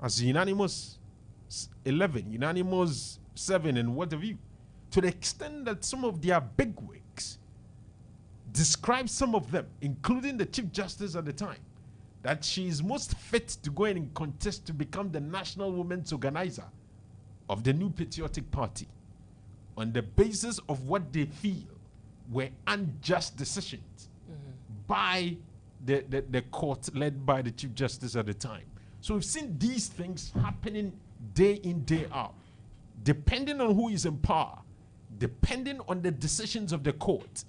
as unanimous 11, unanimous 7, and what have you. To the extent that some of their bigwigs describe some of them, including the Chief Justice at the time, that she is most fit to go in and contest to become the national women's organizer of the new patriotic party on the basis of what they feel were unjust decisions by the court led by the Chief Justice at the time. So we've seen these things happening day in, day out. Depending on who is in power, depending on the decisions of the court,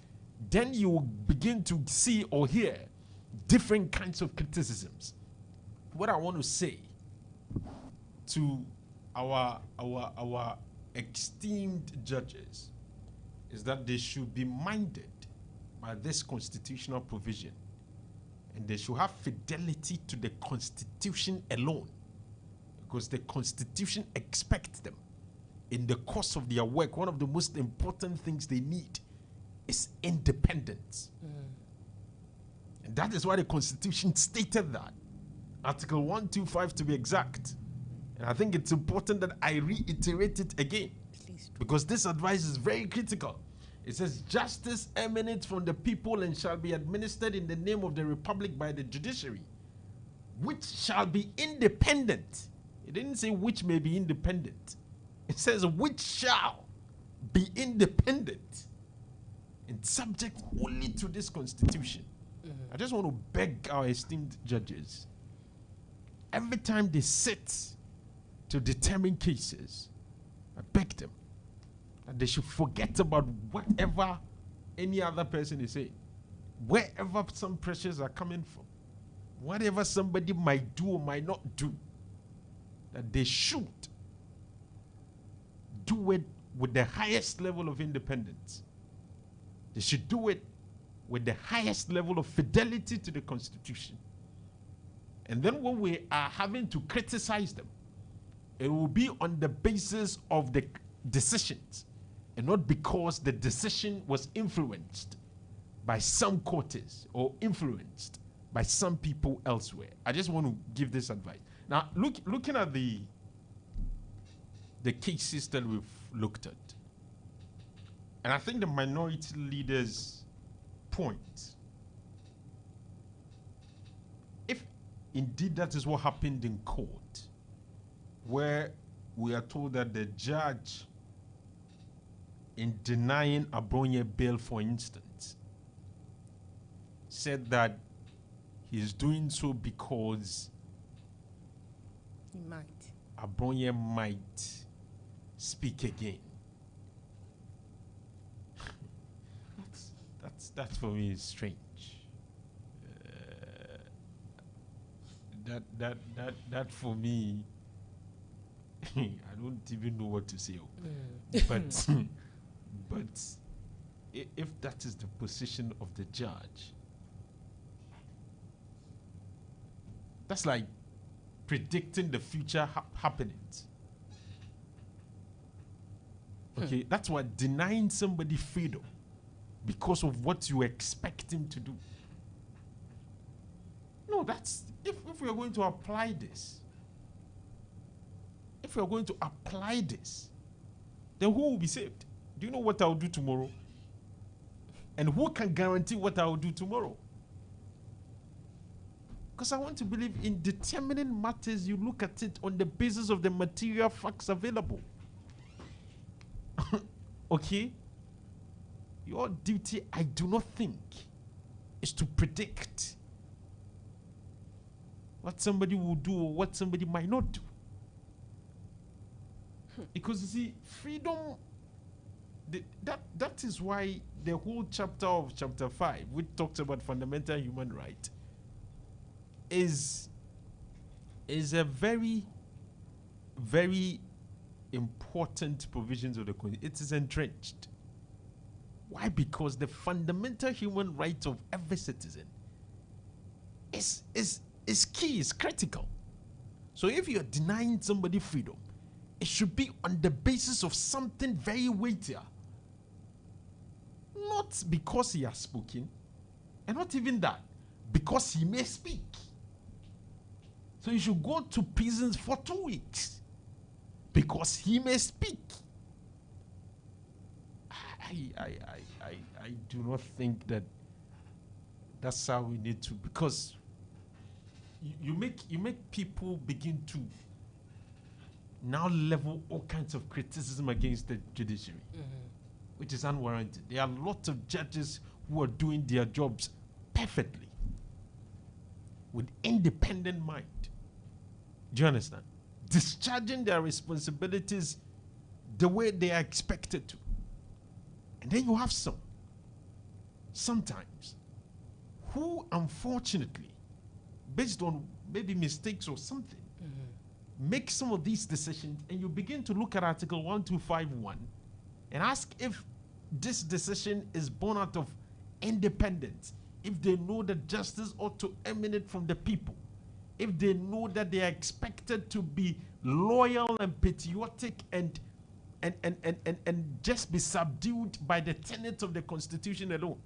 then you will begin to see or hear different kinds of criticisms. What I want to say to our esteemed judges is that they should be minded by this constitutional provision, and they should have fidelity to the Constitution alone, because the Constitution expects them in the course of their work. One of the most important things they need is independence. And that is why the Constitution stated that. Article 125 to be exact. And I think it's important that I reiterate it again, because this advice is very critical. It says, justice emanates from the people and shall be administered in the name of the Republic by the judiciary, which shall be independent. It didn't say which may be independent. It says which shall be independent and subject only to this Constitution. I just want to beg our esteemed judges, every time they sit to determine cases, I beg them that they should forget about whatever any other person is saying, wherever some pressures are coming from, whatever somebody might do or might not do, that they should do it with the highest level of independence. They should do it with the highest level of fidelity to the Constitution. And then when we are having to criticize them, it will be on the basis of the decisions and not because the decision was influenced by some quarters or influenced by some people elsewhere. I just want to give this advice. Now, looking at the cases that we've looked at, and I think the minority leaders' point, if indeed that is what happened in court, where we are told that the judge, in denying Abronye bail, for instance, said that he's doing so because he might. Abronye might speak again. That for me is strange. That for me, I don't even know what to say. But if that is the position of the judge, that's like predicting the future happenings. Okay, that's what denying somebody freedom because of what you expect him to do. No, that's if we are going to apply this. If we are going to apply this, then who will be saved? Do you know what I'll do tomorrow? And who can guarantee what I'll do tomorrow? Because I want to believe in determining matters, you look at it on the basis of the material facts available. Okay? Your duty, I do not think, is to predict what somebody will do or what somebody might not do. Because you see, freedom, that is why the whole chapter of chapter 5, which talks about fundamental human right, is a very, very important provisions of the Constitution. It is entrenched. Why? Because the fundamental human right of every citizen is key, is critical. So if you're denying somebody freedom, it should be on the basis of something very weightier. Not because he has spoken, and not even that, because he may speak. So you should go to prisons for 2 weeks because he may speak. I do not think that that's how we need to, because you make people begin to now level all kinds of criticism against the judiciary, which is unwarranted. There are lots of judges who are doing their jobs perfectly with independent mind. Do you understand? Discharging their responsibilities the way they are expected to. And then you have sometimes, who unfortunately, based on maybe mistakes or something, make some of these decisions, and you begin to look at Article 1251 and ask if this decision is born out of independence, if they know that justice ought to emanate from the people, if they know that they are expected to be loyal and patriotic and just be subdued by the tenets of the Constitution alone.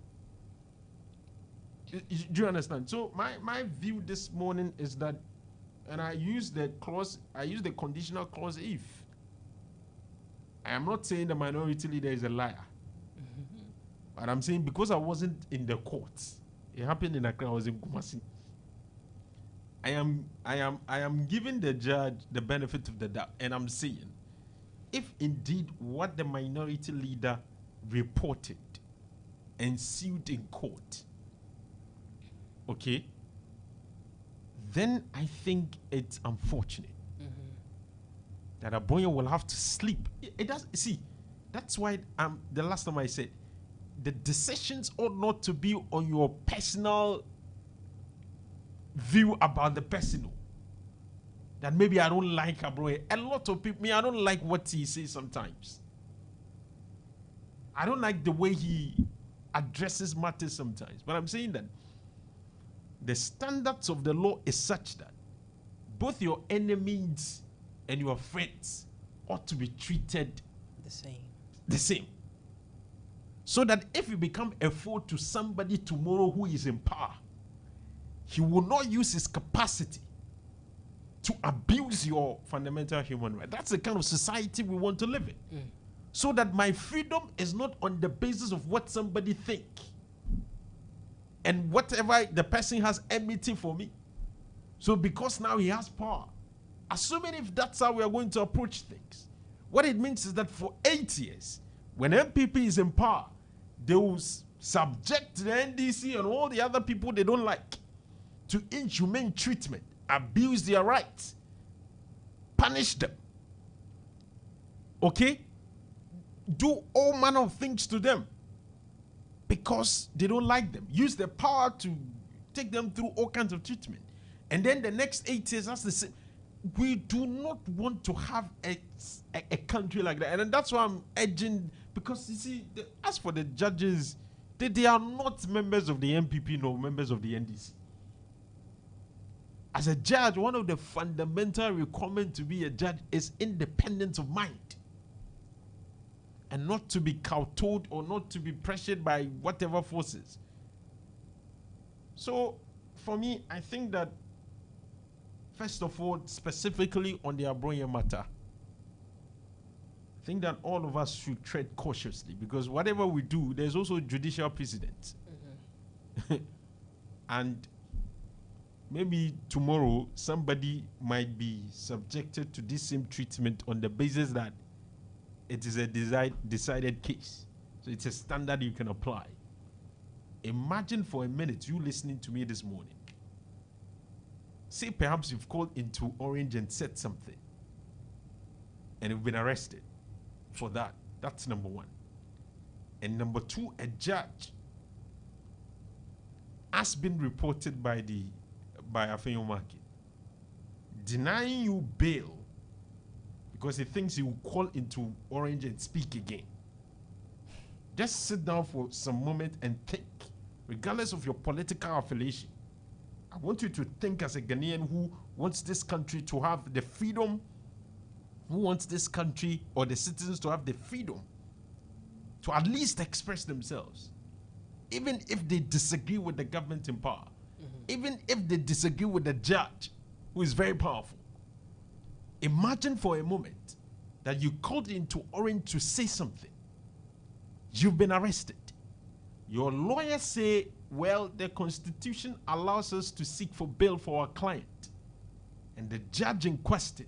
Do you understand? So my view this morning is that, and I use the conditional clause if. I am not saying the minority leader is a liar. But I'm saying because I wasn't in the courts, it happened in Accra, I was in Kumasi. I am giving the judge the benefit of the doubt, and I'm saying, if indeed what the minority leader reported and sued in court, okay, then I think it's unfortunate that Abonya will have to sleep. It does. See, that's why the last time I said the decisions ought not to be on your personal view about the person. That maybe I don't like Abonya. A lot of people, I don't like what he says sometimes. I don't like the way he addresses matters sometimes. But I'm saying that the standards of the law is such that both your enemies and your friends ought to be treated the same. So that if you become a foe to somebody tomorrow who is in power, he will not use his capacity to abuse your fundamental human right. That's the kind of society we want to live in. So that my freedom is not on the basis of what somebody think and whatever the person has enmity for me. So because now he has power, assuming if that's how we are going to approach things, what it means is that for 8 years, when MPP is in power, they will subject the NDC and all the other people they don't like to inhumane treatment, abuse their rights, punish them, okay? Do all manner of things to them because they don't like them. Use their power to take them through all kinds of treatment. And then the next 8 years, that's the same. We do not want to have a country like that. And that's why I'm edging, because you see, as for the judges, they are not members of the MPP nor members of the NDC. As a judge, one of the fundamental requirements to be a judge is independence of mind. And not to be kowtowed or not to be pressured by whatever forces. So, for me, I think that, first of all, specifically on the Abronya matter, I think that all of us should tread cautiously, because whatever we do, there's also judicial precedent. And maybe tomorrow, somebody might be subjected to this same treatment on the basis that it is a decided case. So it's a standard you can apply. Imagine for a minute you listening to me this morning. Say perhaps you've called into Orange and said something, and you've been arrested for that. That's number one. And number two, a judge has been reported by Afenyo Market denying you bail because he thinks he will call into Orange and speak again. Just sit down for some moment and think, regardless of your political affiliation. I want you to think as a Ghanaian who wants this country to have the freedom, who wants this country or the citizens to have the freedom to at least express themselves, even if they disagree with the government in power, even if they disagree with the judge. who is very powerful. Imagine for a moment that you called into Orange to say something. You've been arrested. Your lawyers say, well, the Constitution allows us to seek for bail for our client. And the judge in question,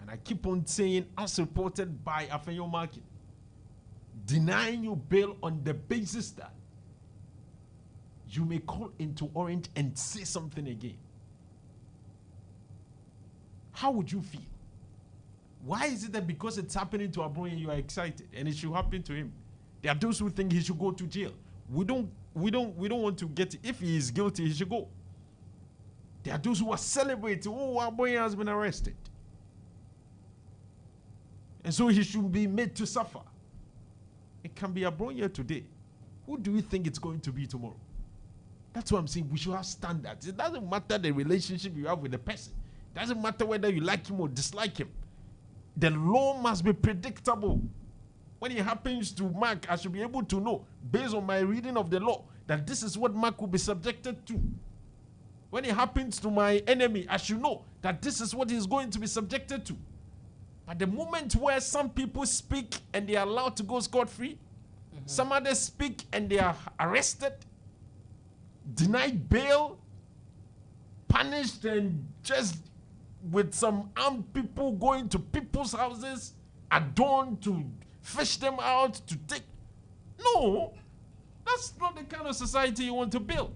and I keep on saying, as reported by Afenyo Markin, denying you bail on the basis that you may call into Orange and say something again. How would you feel? Why is it that because it's happening to Abroye, you are excited and it should happen to him? There are those who think he should go to jail. We don't want to get it. If he is guilty, he should go. There are those who are celebrating, oh, Abroye has been arrested. And so he should be made to suffer. It can be Abroye today. Who do we think it's going to be tomorrow? That's what I'm saying. We should have standards. It doesn't matter the relationship you have with the person. It doesn't matter whether you like him or dislike him. The law must be predictable. When it happens to Mark, I should be able to know, based on my reading of the law, that this is what Mark will be subjected to. When it happens to my enemy, I should know that this is what he's going to be subjected to. But the moment where some people speak and they are allowed to go scot-free, some others speak and they are arrested, denied bail, punished, and just with some armed people going to people's houses, adorned to fish them out, to take. No, that's not the kind of society you want to build.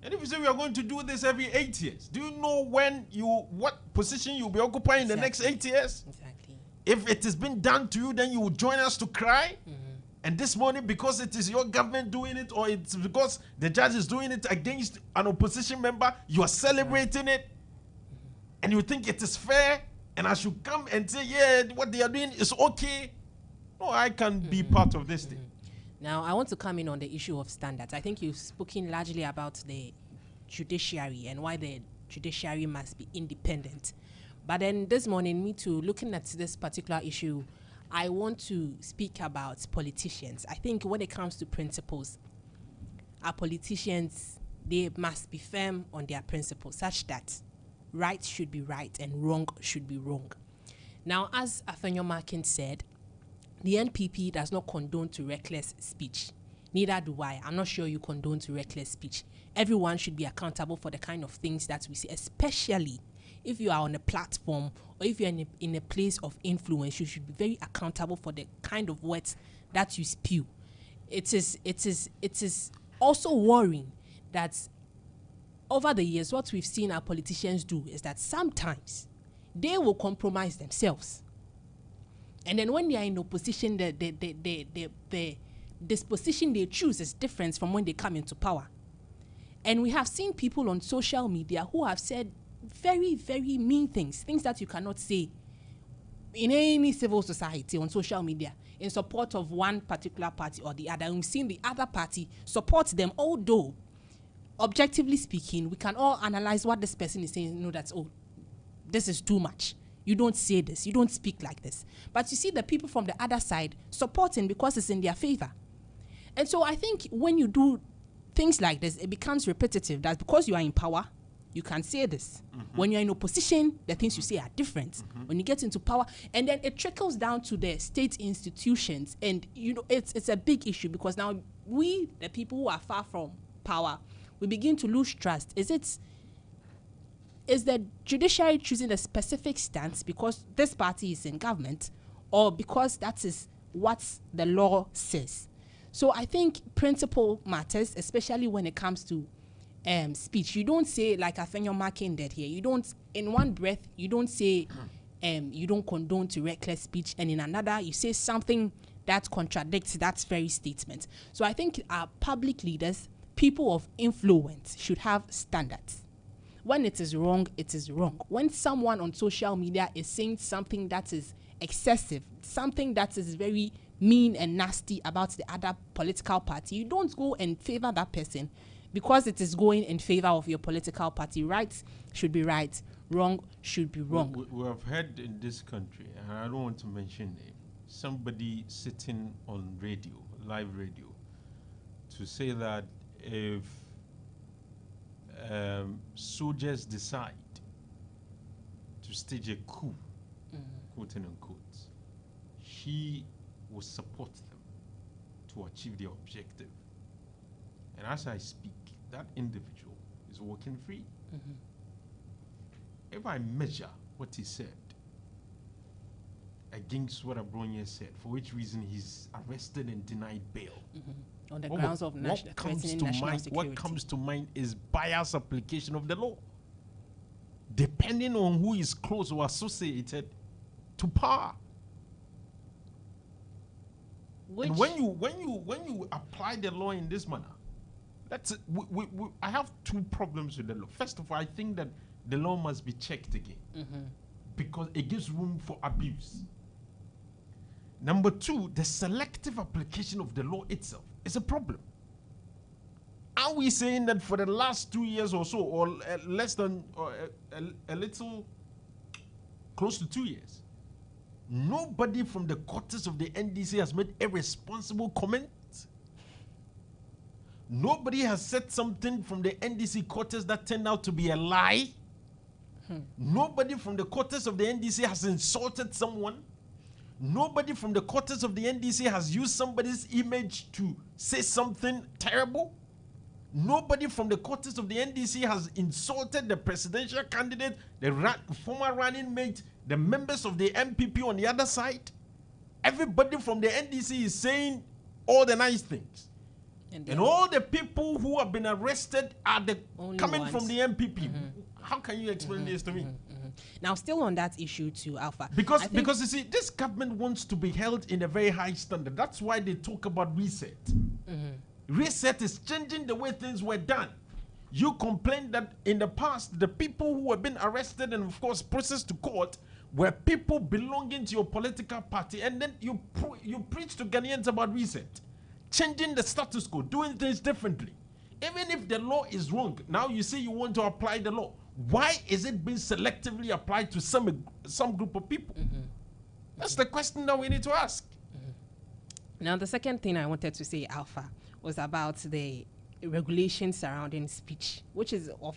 And if you say we are going to do this every 8 years, do you know what position you'll be occupying in the next 8 years? Exactly. If it has been done to you, then you will join us to cry. And this morning, because it is your government doing it, or it's because the judge is doing it against an opposition member, you are celebrating it, and you think it is fair, and I should come and say, yeah, what they are doing is okay. No, I can be part of this thing. Now, I want to come in on the issue of standards. I think you've spoken largely about the judiciary and why the judiciary must be independent. But then this morning, me too, looking at this particular issue, I want to speak about politicians. I think when it comes to principles, our politicians, they must be firm on their principles, such that right should be right and wrong should be wrong. Now, as Afenyo Markin said, the NPP does not condone to reckless speech. Neither do I. I'm not sure you condone to reckless speech. Everyone should be accountable for the kind of things that we see, especially if you are on a platform or if you're in a place of influence. You should be very accountable for the kind of words that you spew. It is also worrying that over the years, what we've seen our politicians do is that sometimes they will compromise themselves. And then when they are in opposition, the disposition they choose is different from when they come into power. And we have seen people on social media who have said very, very mean things that you cannot say in any civil society on social media in support of one particular party or the other. And we've seen the other party support them, although objectively speaking, we can all analyze what this person is saying. No, that's, oh, this is too much. You don't say this. You don't speak like this. But you see the people from the other side supporting because it's in their favor. And so I think when you do things like this, it becomes repetitive. That because you are in power, you can say this. When you're in opposition, the things you say are different. When you get into power, and then it trickles down to the state institutions. And, you know, it's a big issue because now we, the people who are far from power, we begin to lose trust. Is the judiciary choosing a specific stance because this party is in government, or because that is what the law says? So I think principle matters, especially when it comes to speech. You don't say, like Afenyo Markin did here, you don't, in one breath, you don't say you don't condone to reckless speech, and in another, you say something that contradicts that very statement. So I think our public leaders, people of influence, should have standards. When it is wrong, it is wrong. When someone on social media is saying something that is excessive, something that is very mean and nasty about the other political party, you don't go and favor that person because it is going in favor of your political party. Right should be right, wrong should be wrong. We have heard in this country, and I don't want to mention name, somebody sitting on radio, live radio, to say that if soldiers decide to stage a coup, quote unquote, he will support them to achieve their objective. And as I speak, that individual is walking free. If I measure what he said against what Abronia said, for which reason he's arrested and denied bail. On the grounds of threatening national security. What comes to mind is biased application of the law, depending on who is close or associated to power. And when you apply the law in this manner, that's I have two problems with the law. First of all, I think that the law must be checked again because it gives room for abuse. Number two, the selective application of the law itself is a problem. Are we saying that for the last 2 years or so, or less than, or a little close to 2 years, nobody from the quarters of the NDC has made a responsible comment? Nobody has said something from the NDC quarters that turned out to be a lie? Nobody from the quarters of the NDC has insulted someone? Nobody from the quarters of the NDC has used somebody's image to say something terrible? Nobody from the quarters of the NDC has insulted the presidential candidate, the former running mate, the members of the MPP on the other side? Everybody from the NDC is saying all the nice things. And all the people who have been arrested are coming from the MPP. How can you explain this to me? Now, still on that issue too, Alpha. Because you see, this government wants to be held in a very high standard. That's why they talk about reset. Reset is changing the way things were done. You complained that in the past, the people who have been arrested and, of course, processed to court were people belonging to your political party. And then you preach to Ghanaians about reset. Changing the status quo, doing things differently. Even if the law is wrong, now you say you want to apply the law. Why is it being selectively applied to some group of people? That's the question that we need to ask. Now, the second thing I wanted to say, Alpha, was about the regulations surrounding speech, which is of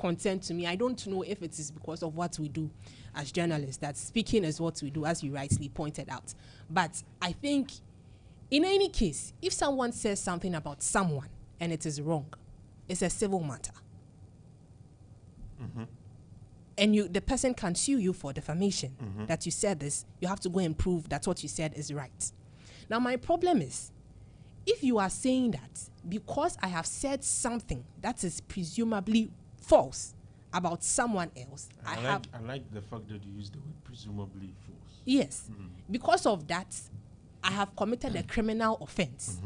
concern to me. I don't know if it is because of what we do as journalists, that speaking is what we do, as you rightly pointed out. But I think, in any case, if someone says something about someone and it is wrong, it's a civil matter. And the person can sue you for defamation, that you said this. You have to go and prove that what you said is right. Now, my problem is, if you are saying that because I have said something that is presumably false about someone else, I like the fact that you used the word presumably false. Yes. Because of that, I have committed a criminal offense.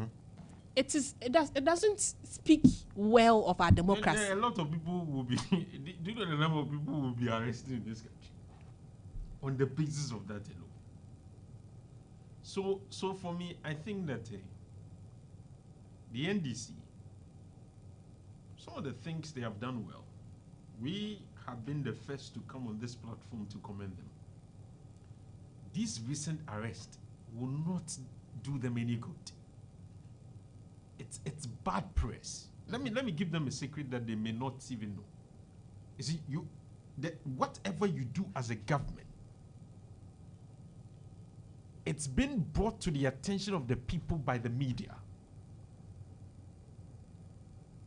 It doesn't speak well of our democracy. A lot of people will be. Do you know the number of people who will be arrested in this country on the basis of that alone? So for me, I think that the NDC, some of the things they have done well, we have been the first to come on this platform to commend them. This recent arrest will not do them any good. It's bad press. Let me give them a secret that they may not even know. You see, whatever you do as a government, it's been brought to the attention of the people by the media.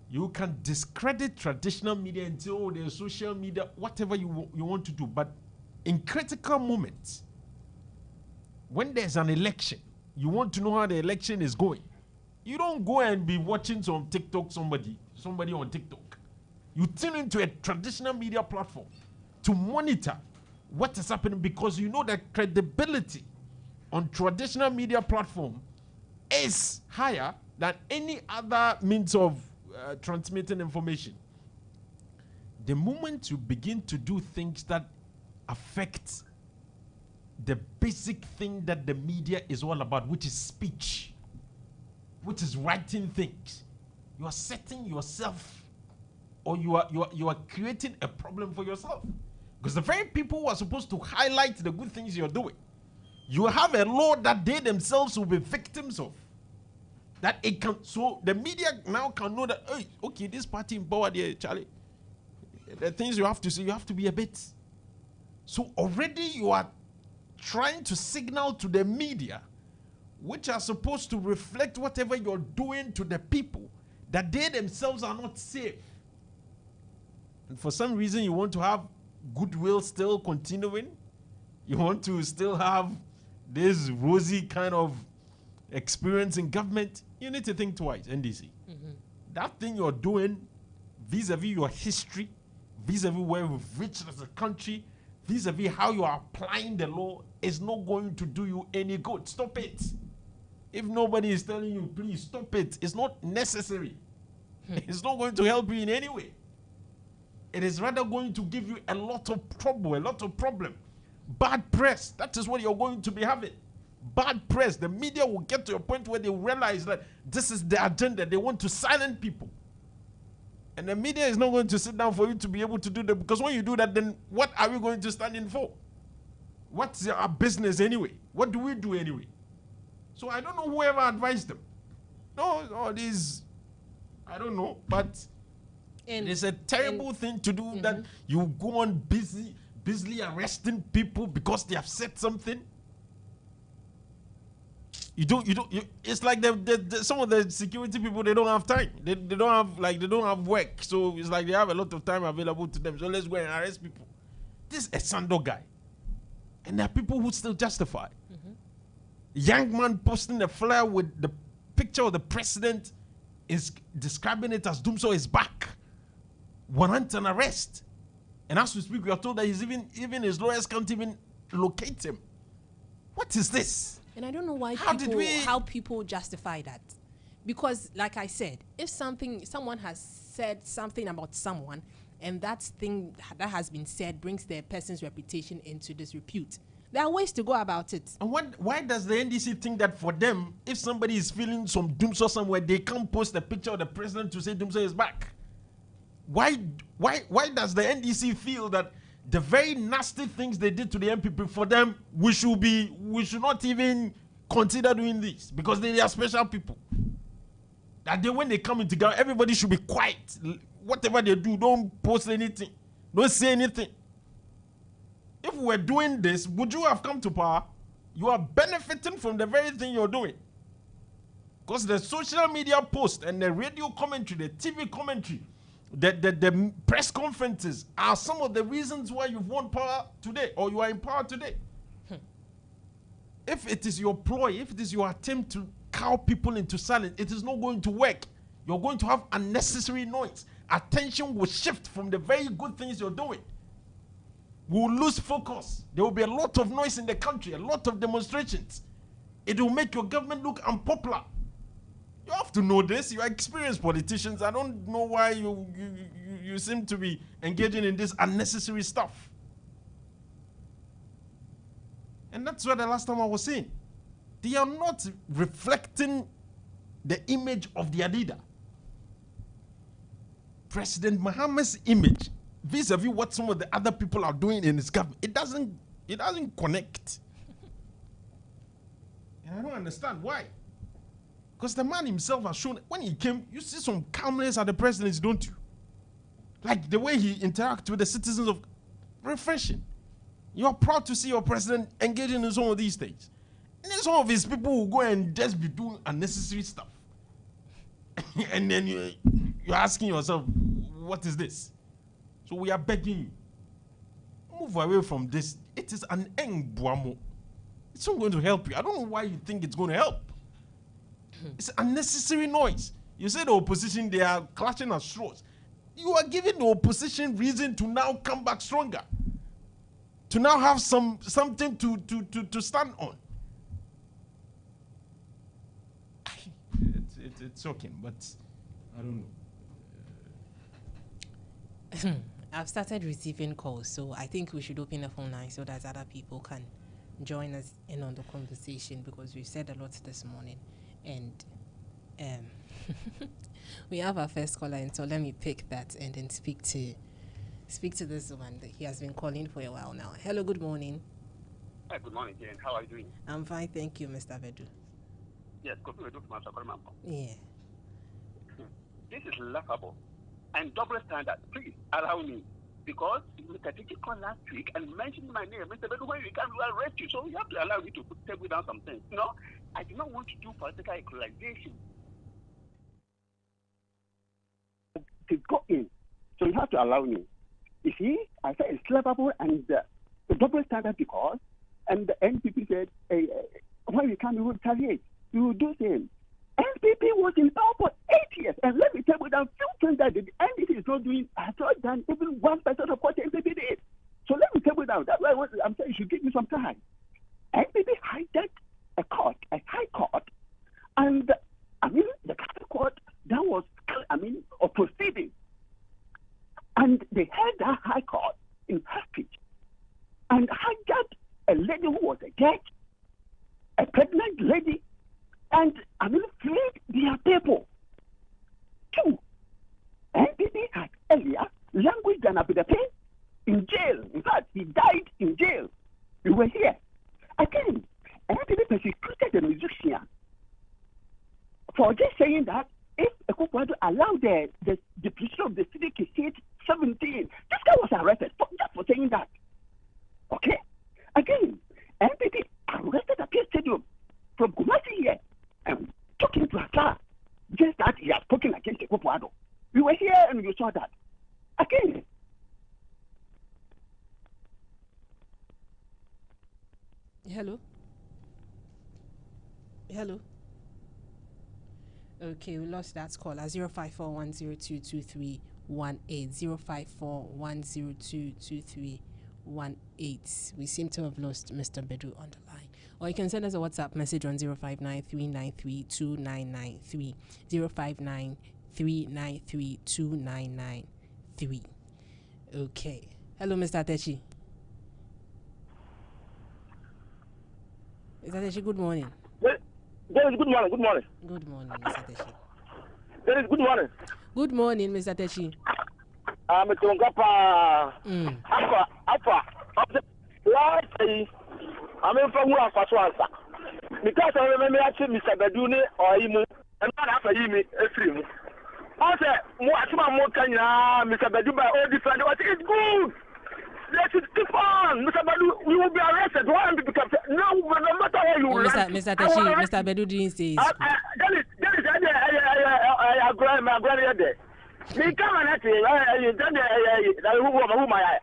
You can discredit traditional media and say, oh, there's social media, whatever you want to do. But in critical moments, when there's an election, you want to know how the election is going. You don't go and be watching some TikTok, somebody on TikTok. You tune into a traditional media platform to monitor what is happening, because you know that credibility on traditional media platform is higher than any other means of transmitting information. The moment you begin to do things that affect the basic thing that the media is all about, which is speech, which is writing things, you are setting yourself, or you are creating a problem for yourself. Because the very people who are supposed to highlight the good things you're doing, you have a law that they themselves will be victims of. That it can, so the media now can know that, hey, okay, this party in power there, Charlie, the things you have to say, you have to be a bit. So already you are trying to signal to the media, which are supposed to reflect whatever you're doing to the people, that they themselves are not safe. And for some reason, you want to have goodwill still continuing. You want to still have this rosy kind of experience in government. You need to think twice, NDC. That thing you're doing vis-a-vis your history, vis-a-vis where we've reached as a country, vis-a-vis how you are applying the law, is not going to do you any good. Stop it. If nobody is telling you, please stop it. It's not necessary. It's not going to help you in any way. It is rather going to give you a lot of trouble, a lot of problem. Bad press. That is what you're going to be having. Bad press. The media will get to a point where they realize that this is the agenda. They want to silence people. And the media is not going to sit down for you to be able to do that, because when you do that, then what are we going to stand in for? What's our business anyway? What do we do anyway? So I don't know whoever advised them. No, these, I don't know, but it's a terrible thing to do, that you go on busily arresting people because they have said something. It's like some of the security people, they don't have time. They don't have work. So it's like they have a lot of time available to them. So let's go and arrest people. This is a Sando guy. And there are people who still justify. Young man posting a flyer with the picture of the president, is describing it as Dumso is back. Warrant an arrest. And as we speak, we are told that he's even his lawyers can't even locate him. What is this? And I don't know why how people justify that. Because, like I said, if someone has said something about someone, and that thing that has been said brings the person's reputation into disrepute, there are ways to go about it. And why does the NDC think that for them, if somebody is feeling some Dumso somewhere, they can't post a picture of the president to say Dumso is back? Why does the NDC feel that the very nasty things they did to the MPP, for them, we should not even consider doing this, because they are special people? That when they come into government, everybody should be quiet. Whatever they do, don't post anything, don't say anything. If we were doing this, would you have come to power? You are benefiting from the very thing you're doing. Because the social media post and the radio commentary, the TV commentary, the press conferences are some of the reasons why you've won power today, or you are in power today. If it is your ploy, if it is your attempt to cow people into silence, it is not going to work. You're going to have unnecessary noise. Attention will shift from the very good things you're doing. We'll lose focus. There will be a lot of noise in the country, a lot of demonstrations. It will make your government look unpopular. You have to know this. You are experienced politicians. I don't know why you seem to be engaging in this unnecessary stuff. And that's what the last time I was saying. They are not reflecting the image of their leader. President Mohammed's image vis-a-vis what some of the other people are doing in his government, it doesn't connect. And I don't understand why. Because the man himself has shown, when he came, you see some calmness at the presidency, don't you? Like the way he interacts with the citizens of, refreshing. You're proud to see your president engaging in some of these things. And then some of his people will go and just be doing unnecessary stuff. And then you're asking yourself, what is this? So we are begging you, move away from this. It is an engbuamo. It's not going to help you. I don't know why you think it's going to help. It's unnecessary noise. You say the opposition, they are clutching at straws. You are giving the opposition reason to now come back stronger. To now have something to stand on. It's okay, but I don't know. I've started receiving calls, so I think we should open the phone line so that other people can join us in on the conversation, because we've said a lot this morning. And we have our first caller, and so let me pick that and then speak to this one. He has been calling for a while now. Hello, good morning. Hi, good morning, Jane. How are you doing? I'm fine, thank you, Mr. Vedu. Yes, good to Mr. Korimampo. Yeah. This is laughable and double standard. Please allow me. because Mr. Techi called last week and mentioned my name. Mr. Bedu, when we can, we will arrest you. So we have to allow you to table down some things. You know, I do not want to do political equalization. To go in. So you have to allow me. You see, I said it's cleverable and the double standard because, and the NPP said, when we come, we will retaliate. We will do things. NPP was in power for 8 years, and let me tell you that few things that the NPP is not doing has not done even 1% of what the NPP did. So let me tell you now, that's why I'm saying you should give me some time. NPP hijacked a court, a high court, and I mean the court that was, of proceeding. And they held that high court in hostage and hijacked a lady who was a judge, a pregnant lady, and freed their people. Two, NPP had earlier language than Abidapin in jail. In fact, he died in jail. We were here. Again, NPP persecuted the musician for just saying that if Ekufuado allowed the depletion of the city to hit 17, this guy was arrested just for saying that. Okay? Again, NPP arrested Appeal Stadium from Kumasi here and took him to Accra. Just that he has spoken against Ekufuado. We were here and we saw that. Again. Hello? Hello? Okay, we lost that caller. 05410223180. 05410223180. We seem to have lost Mr. Bedu on the line. Or you can send us a WhatsApp message on 05939329993. 05939329993. Okay. Hello, Mr. Atechi. Mr. Atechi, good morning. There is good morning. Good morning. Good morning, Mr. Atechi. There is good morning. Good morning, Mr. Atechi. I'm a Tongapa. Alfa. Last day, I'm in from Alfa Swansa. Because I remember actually Mr. Beduni or Imu, and not after Imi, a free. I said, more can Mr. Beduba, all different. It's good. Let it keep on, Mr. Bedu. You will be arrested. Why? Because no matter how you Mr. Atechi, Mr. Bedu didn't say it's good. I agree there. Me come and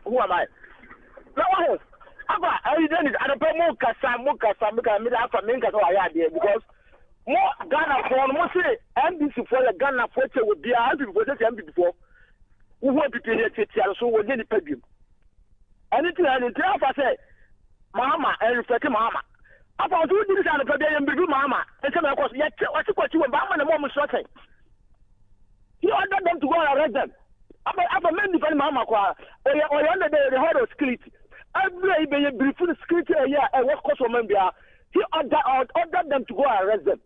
who am I? No, I didn't. I don't know because more Ghana for more say MBC for the Ghana for would be a MBC before. Who want to pay so we're getting paid. Anything I say, Mama, and reflect Mama. I found two things on the pavilion and be Mama. And some of course, yet what you and Mama and the moment shorting. You ordered them to go and arrest them. I'm a man defending Mama, or under the head of security. Every day, brief security, and what cost of Membia, he ordered them to go and arrest them.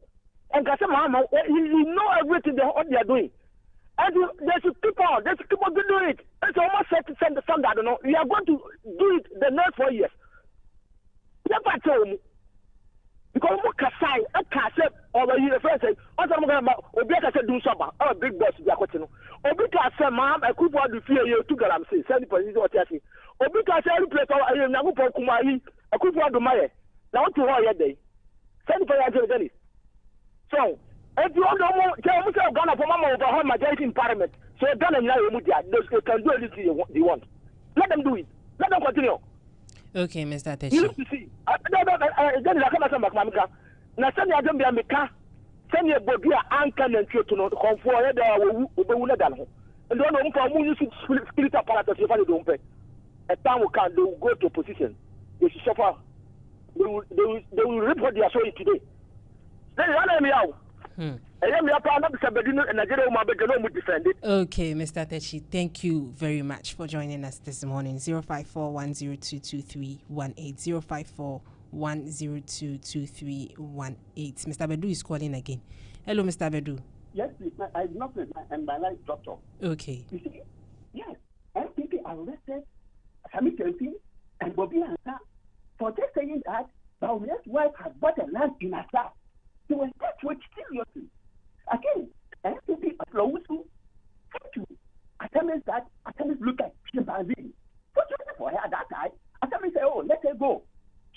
And because Mama, you know everything what they are doing. And they should keep on, to do it. It's almost set to send the standard, you know. We are going to do it the next 4 years. Never tell me. Because we can say, I can't say, or the first say, I'm going to do something. Oh, big boss, we are going to know. Or we can say, Mom, I could want to fear you to get them say, 70% what you say. Or we can say, I replace our Nagupo Kumai, I could want to my now to all your day. 70%. So, if you don't know, tell me Ghana for Mama over majority in Parliament. So Ghana they can do anything they want. Let them do it. Let them continue. Okay, Mr. Atechi. You need to see. Then I come back, Mamika. Now send your Gambia Mika. Send your Bobia Anka and Kyoto to conform the and don't know for who spirit apparatus if I don't pay. A time will come, they will go to opposition. They should suffer. They will report their story today. Then run me out. Okay, Mr. Atechi, thank you very much for joining us this morning. 05410223180. 05410223180. Mr. Bedu is calling again. Hello, Mr. Bedu. Yes, please. I did not and my life dropped off. Okay. You see, yes, NPP arrested Sami Kempi and Bobby Ansa for just saying that Baumier's wife had bought a land in Asa. They were touched seriously. Again, NPP Lawusu had to attempt look at chimpanzee.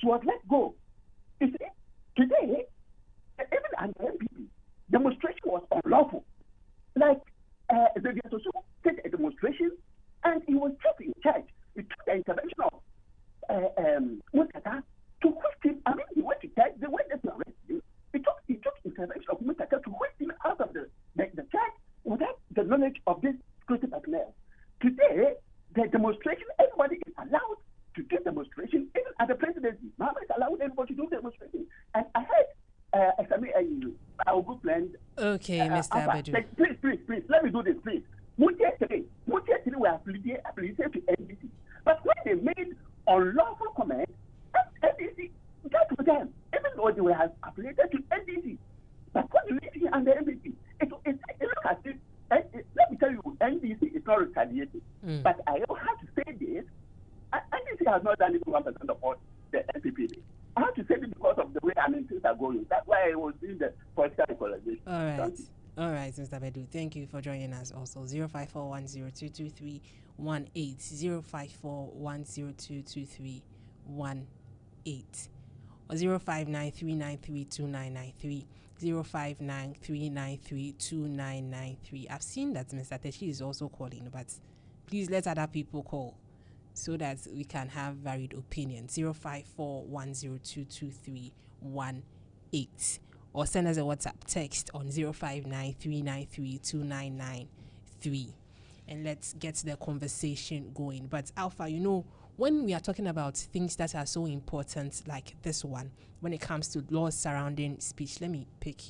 She was let go. You see, today, even at the MPP, demonstration was unlawful. Like, the association did a demonstration, and he was kept in charge. It took the intervention of Mutaka to hoist him. I mean, he went to church, they went there to arrest him. It took intervention of Mutaka to hoist him out of the church without the knowledge of this security personnel. Today, the demonstration, everybody is allowed to do demonstration, even at the presidency. Muhammad is allowed everybody to do demonstration. And I heard our good friend. Okay, Mr. Alfa, Abedu. Please, let me do this, please. Mutia today were affiliated to NDC. But when they made unlawful comments, NDC, that was them, even though they were affiliated to NDC. But what do you see under NDC? It looks as if, let me tell you, NDC is not retaliating. But I have to say this, NDC has not done it to 1% of all the NPP. I have to say this because of the way things are going. That's why I was doing the political equalization. All right, Mr. Bedu. Thank you for joining us also. 05410223180, 05410223180, or 05939329930, 05939329930. I've seen that Mr. Techi is also calling, but please let other people call so that we can have varied opinions. 05410223180, or send us a WhatsApp text on 05939329930, and let's get the conversation going. But Alpha, when we are talking about things that are so important like this one, when it comes to laws surrounding speech, let me pick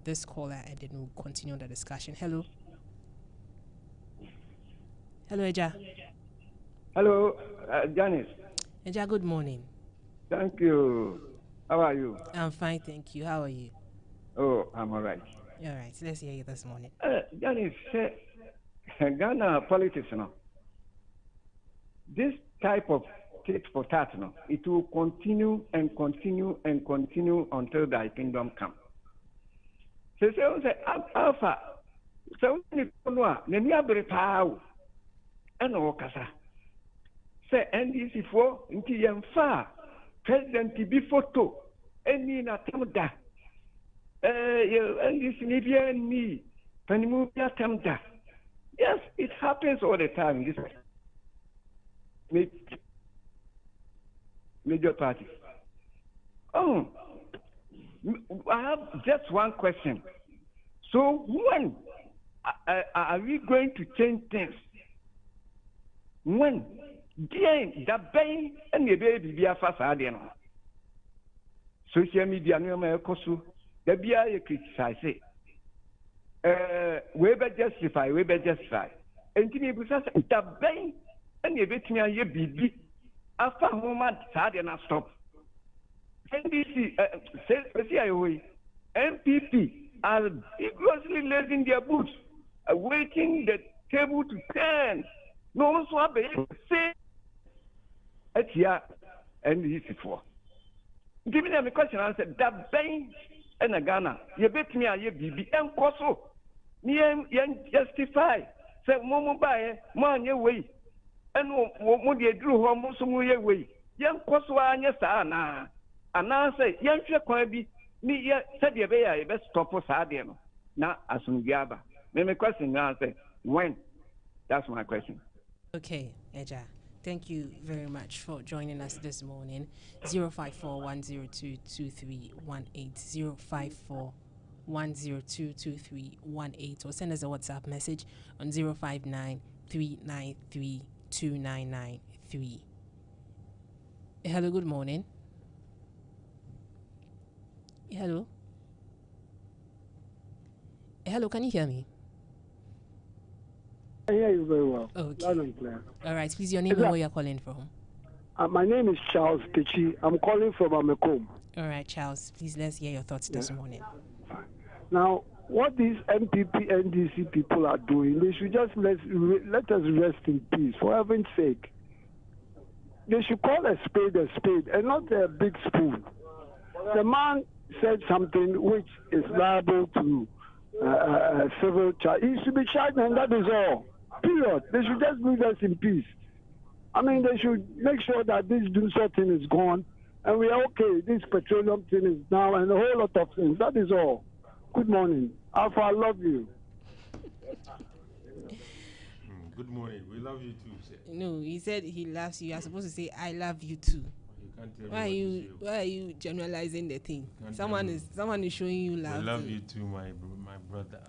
this caller and then we'll continue the discussion. Hello, Eja. Hello, Janice. Eja, good morning. Thank you. How are you? I'm fine, thank you. How are you? Oh, I'm all right. All right, let's hear you this morning. Janice, Ghana politics, this type of tit for tat, it will continue and continue and continue until thy kingdom come. So, Alpha, so when you and Okasa. Say NDC for inti yamfa president bi photo eni na tamda NDC ni bia ni panimu bia tamda. Yes, it happens all the time in this major party. I have just one question. So when are we going to change things? When the bay and the baby be a facade, social media no may cosu, the be a criticize it. We be justify. And to me, because the bay and the baby a baby after home at sad and stop. NDC says, MPP are vigorously laid their boots, awaiting the table to turn. No one swap say at here and this is for. Give me a question. I said that bang and a Ghana. You bet me a BB and Koso. Near justify. Say Momo buy man your way. And what you drew home some way. Young Koso and yes, Anna. And now say, young Shaquabi, me yet said your bay, I best stop for Sadian. Now, as soon Gaba. Maybe question now say, when? That's my question. Okay, Eja. Thank you very much for joining us this morning. 05410223180, 05410223180, or send us a WhatsApp message on 05939329930. Hello, good morning. Hello, can you hear me? I hear you very well. Okay. Loud and clear. All right, please, your name and where you're calling from. My name is Charles Techi. I'm calling from Amekom. All right, Charles, please, let's hear your thoughts this morning. Now, what these MPP, NDC people are doing, they should just let us rest in peace, for heaven's sake. They should call a spade and not a big spoon. The man said something which is liable to civil charge. He should be charged, and that is all. Period. They should just leave us in peace. I mean, they should make sure that this Dunso thing is gone, and we are okay. This petroleum thing is now, and a whole lot of things. That is all. Good morning. Alpha, I love you. Good morning. We love you too, sir. No, he said he loves you. You're supposed to say, I love you too. You can't tell Why are you generalizing the thing? Someone is showing you love. We love you too, my brother.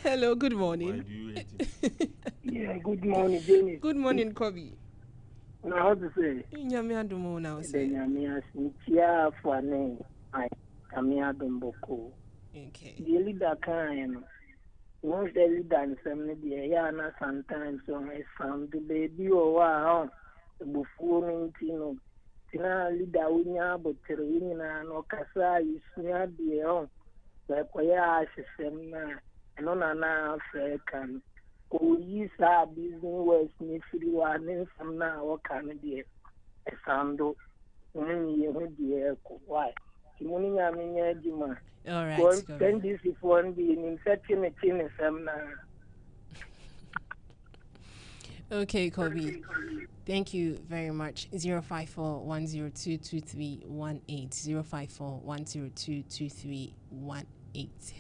Hello, good morning. Why do you hate him? Yeah, good morning, Jenny. Good morning, Kobe. Now, how to say? Nyame adomo now, sir. Nyame asintia for ne. Nyame adomboko. Okay. The leader can. Once the leader in some media, na sometimes on a sound the baby or wow, before no. Tina leader winya but terwina no kasa yisnya de on. Like where system na and on an African. Ko yi sa business west ni free one from now what can be a sando when you hear why. Timoni yaminya jima. All right. Then this is one being in setting a chin some. Okay, Kobe. Thank you very much. 054-102-2318. 054-102-2318.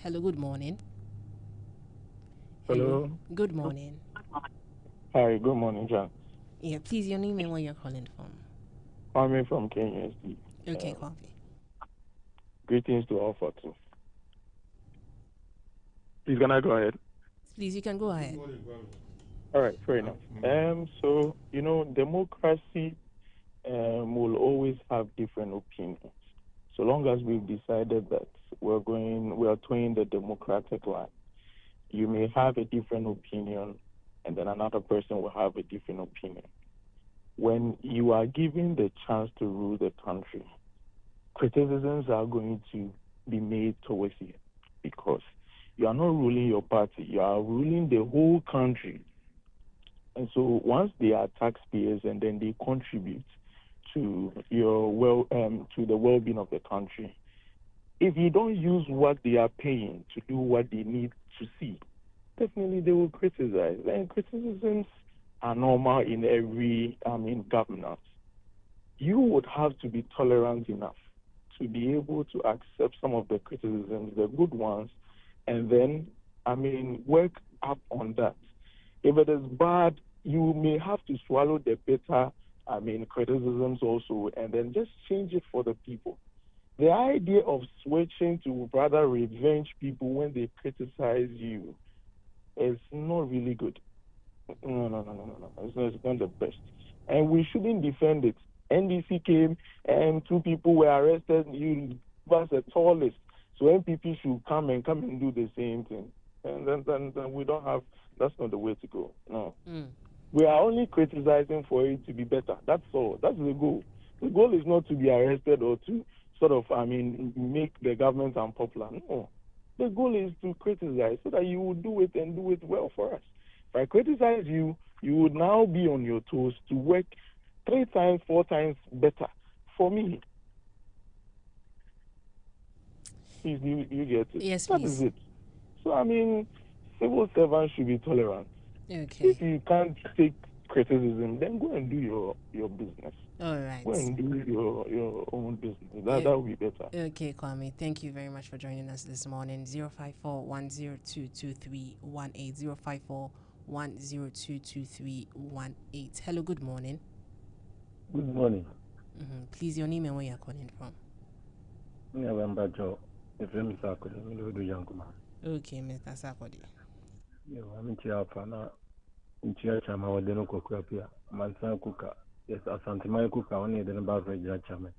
Hello, good morning. Hello. Good morning. Hi, good morning, John. Yeah, please, your name and where you're calling from. I'm from Kenya. Okay, Kobe. Greetings to Alfa too. Please, can I go ahead? Please, you can go ahead. All right, fair enough. So, democracy will always have different opinions. So long as we've decided that we are towing the democratic line, you may have a different opinion, and then another person will have a different opinion. When you are given the chance to rule the country, criticisms are going to be made towards you because you are not ruling your party, you are ruling the whole country. And so once they are taxpayers and then they contribute to your to the well-being of the country, if you don't use what they are paying to do what they need to see, definitely they will criticize. And criticisms are normal in every governance. You would have to be tolerant enough to be able to accept some of the criticisms, the good ones, and then, work up on that. If it is bad, you may have to swallow the bitter, criticisms also, and then just change it for the people. The idea of switching to rather revenge people when they criticize you is not really good. No. It's not the best. And we shouldn't defend it. NDC came and 2 people were arrested. You was a tall list. So MPP should come and do the same thing. And then we don't have, that's not the way to go. No. We are only criticizing for it to be better. That's all. That's the goal. The goal is not to be arrested or to sort of, make the government unpopular. No. The goal is to criticize so that you will do it and do it well for us. If I criticize you, you would now be on your toes to work 3 times, 4 times better for me. Please, you get it? Yes, that please. Is it. So, civil servants should be tolerant. Okay. If you can't take criticism, then go and do your business. All right. Go and do your own business. That would be better. Okay, Kwame. Thank you very much for joining us this morning. 054-102-2318. 054-102-2318. Hello, good morning. Good morning. Please, your name and where you're calling from. Okay, Mr. Sakodi. I'm in Alfa now. In Chama, I don't know Mansan Kuka. Yes, Asantima Kuka, only the beverage Chama.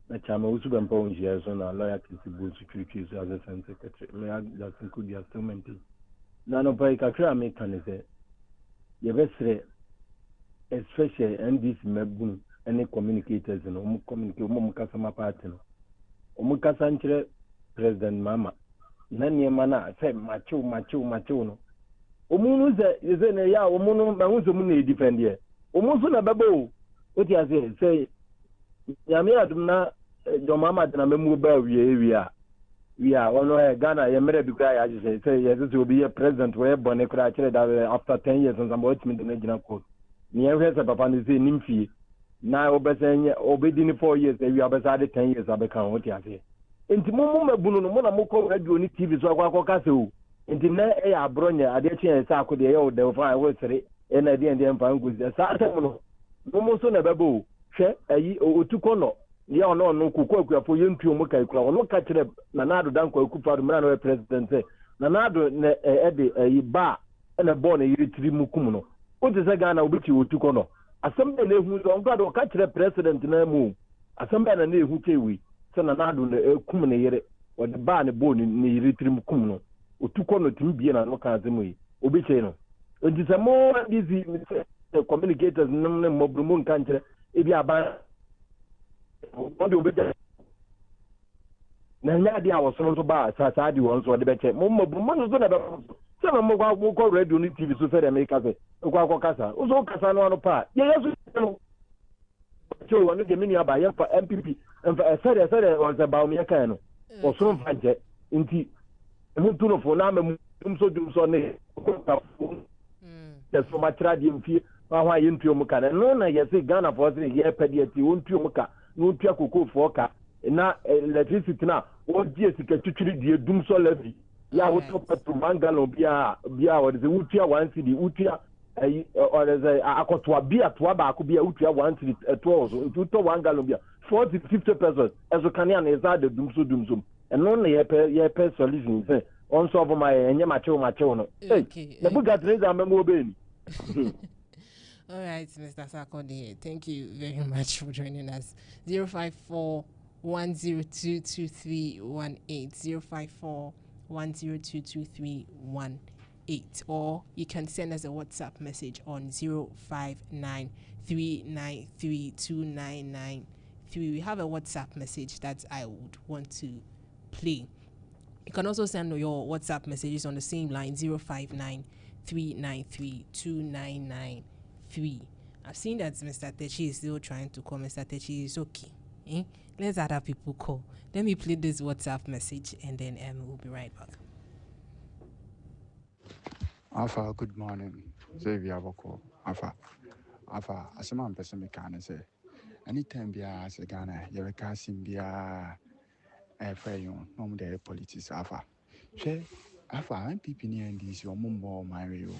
The Chama was been born years on a lawyer to the securities as a secretary. May I just include your instrument? None of my Kakra make can say, you best say, especially NDC Mebun, any communicators and communicate Mukasama partner. Omukasantre President Mama. Nani mana say macho no. Omunu ze na ya omunu ma hunzo mu na defend here. Omunso na babo. What you say nyame adum na John Mama na memu ba wi. Yeah, ono Ghana ye mere bi kra ya say yes to be a president we born e kra kire that after 10 years and about me na gina court. Ni e hwese papa ni say nimfie. Na obesenye obedi ni 4 years e wi abesa de 10 years abeka ho ti ase. Enti mo mabunu no mo na mo ko radio ni TV so akwa kase o. Enti na e ya abronya ade tien sa akode ye o de fa we sere e na de ndem fa nguzi. Sa asem no mo so na bebo hwe ayi otuko no ya ono no kukuafo yentuo mu kai kura ono ka kire na nado danko akufa do mra no president na nado na ede ayi ba na ball na yiri tiri mu kum no o te se Ghana obiti otuko no asem na ehu so onka do ka kire president na mu asem na ehu chewi se na nado na kum na yire o de ba ne ball ni yiri tiri mu kum no otuko no timbie na no ka azemu yi obiche no nti se mo dizi communicators nne mobrumu nka nkire ebi aba wọ́n obìnrin na nyɛ adeɛ a wɔsono nso ba saa de wɔn nso wɔde bɛkyɛ mo nso na bɛkɔ sɛ mo kɔ radio ne TV so sɛdeɛ meka sɛ akɔ kasa nso kasa no ano pa yɛyɛ so no kyɛ wɔn de mini aba yɛmfa MPP mfa sɛdeɛ wɔn sɛ ba wɔn yɛka no wɔsono mfa nkyɛ nti ɛho tu no fo na ama mu dum so ne yɛ so ma kyerɛ adeɛ mfie ma ho a yɛntuo mu ka no na yɛsɛ Ghana fo sɛ yɛpɛ deɛ ti wɔntuo mu ka no tua kokofo ka na electricity na o die sika twitwiri die dum so lavi ya wo to petrol mangalo bia o de utua 1 cedi utua o de akotoa bia toa ba ko bia utua 1 cedi to so to 1 gallon bia 40-50 pesos ezo kania na eza de dum so eno na ye pe solution say on so of my enye machew no na buga treza memo obeni. All right, Mr. Sakode, thank you very much for joining us. 054-1022318, 054-1022318, or you can send us a WhatsApp message on 059-393-2993. We have a WhatsApp message that I would want to play. You can also send your WhatsApp messages on the same line, 059-393-2993. I've seen that Mr. Techi is still trying to call. Mr. Techi is okay. Let's other people call. Let me play this WhatsApp message and then we'll be right back. Alfa, good morning. Xavier Boko. Alfa, as a man person can say, anytime be as a Ghana, you're casting be a fayon, no more politics. Alfa, MPP near this your mumbo my real.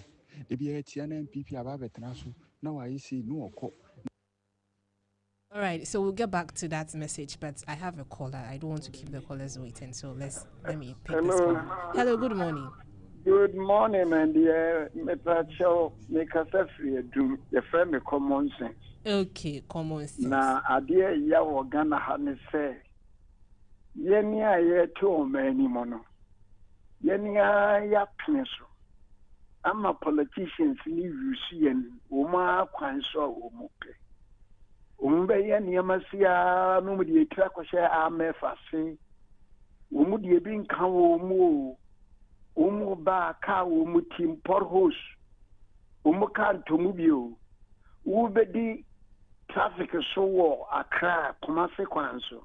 The BATN MPP about Betrasu. Now I see no call. All right, so we'll get back to that message, but I have a caller. I don't want to keep the callers waiting, so let me pick this call. Hello, good morning. Good morning, my dear. Mr. Chow, make us a free do the friend common sense. Okay, common sense. Na idea ya Ghana hane say. Yenia ye to many mono. Yenia ya pinso. I'm a politician, you see, and Uma Quanso Umupe. Umbe Yamasia, nobody track or share our mefasi. Umudi being Kawo Umuba Kaw Mutim Porhos Umukan to Mubio Ubedi traffic so war Accra, Kumasi Kwanso.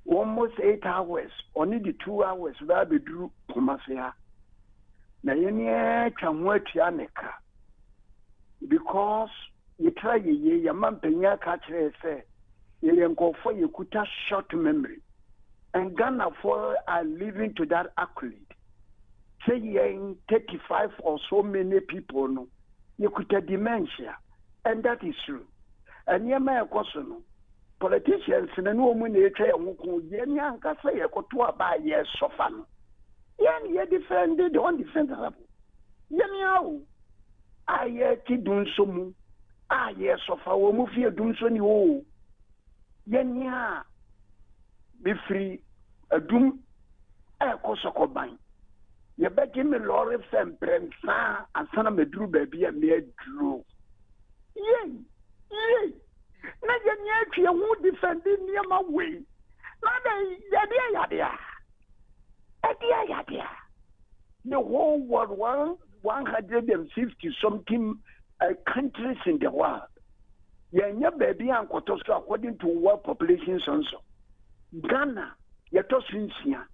Almost 8 hours, only the 2 hours where we drew Kumasia. Na yene chamweti aneka because you try ye mampenya kachre say ye nkofo ye kuta short memory and Ghana for are living to that accolade. Say ye 35 or so many people no you could have dementia, and that is true. And ye may no politicians na no mu na etwa enwuku ye nyanka say ye koto aba ye sofa no. Yan ye defended on defensible. Yan aye ti dun somu. Aye sofa wo mu fie dun so ni wo. Yan ya be free adum e ko sokoban. Ye beti me lorry fem premsa asana medru baabi a me adru. Ye. Na yan ya twa hu defended niam we. Na ya. The whole world, 150 something countries in the world. Yanya baby and Kotoska according to world population also. Ghana, Yatosinsia,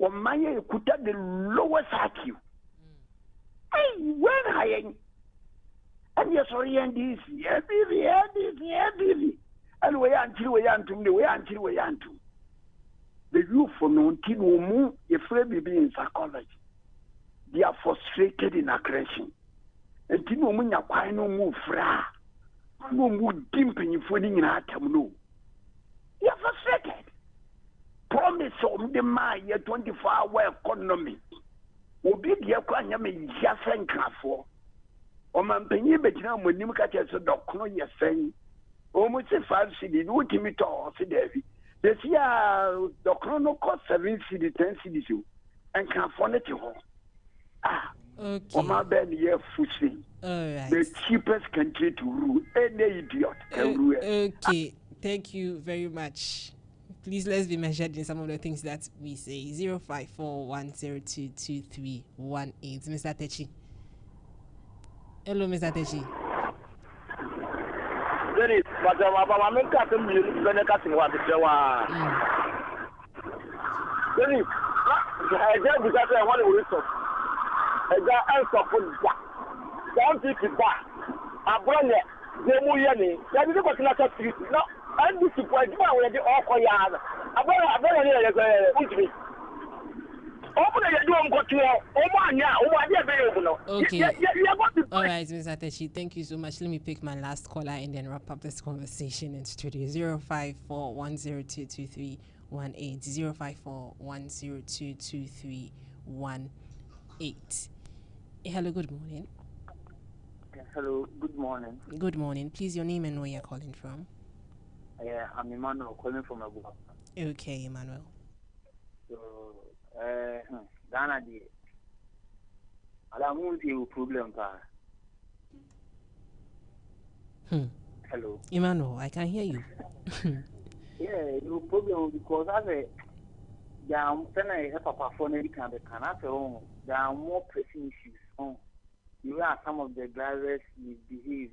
Komanya kuta the lowest IQ. Hey, when I and yes, oriented every and we until we unto the way until we unto the youth for no teen woman, if we be in psychology. They are frustrated in aggression. And teen woman, you quite no move fra. No move dimping you for in atom. No, they are frustrated. Promise on the Maya 24-hour economy. Obi dia kwa nyame ya senkrafo. O man penye betina mo nim ka che so dokno ye sen. O mo se 5 cedi no timi to o se David. This year dokno no cost 7 cedi 10 cedi so. Enkrafo ne ti ho. Ah. Okay. O man ben ye fusi. All right. The cheapest country to rule. Any idiot can rule. Okay. Thank you very much. Please let's be measured in some of the things that we say. 05410222318. Mr. Techi. Hello, Mr. Techi. Dennis, but I'm not cutting you. Dennis, I just because I want to resolve. I got answer for that. Don't think it's that. I brought it. They move in. That is what I'm saying. No. And this is why you are the awful yard. I better hear open the door and go to okay. All right, Mr. Techi, thank you so much. Let me pick my last caller and then wrap up this conversation in studio. 05410222318. 05410222318. Hello, good morning. Hello, good morning. Good morning. Please, your name and where you're calling from. Yeah, I'm Emmanuel calling from Abuja. Okay, Emmanuel. So, Ghana, I won't see a problem. Hello. Emmanuel, I can hear you. Yeah, no problem because as a I'm saying I have a phone and can there are more pressing issues. You are some of the drivers misbehave,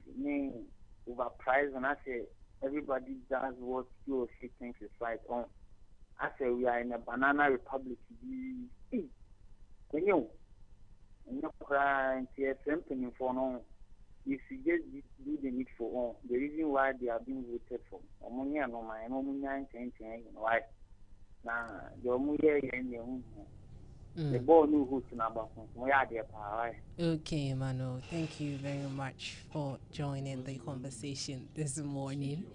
overpriced, and I say everybody does what he or she thinks is right. I say we are in a banana republic. When you cry and see something for no, if you just do the need for all, the reason why they are being voted for, ammonia no my ammonia why now your muya the ball new who's number one. Okay, Emmanuel, thank you very much for joining the conversation this morning.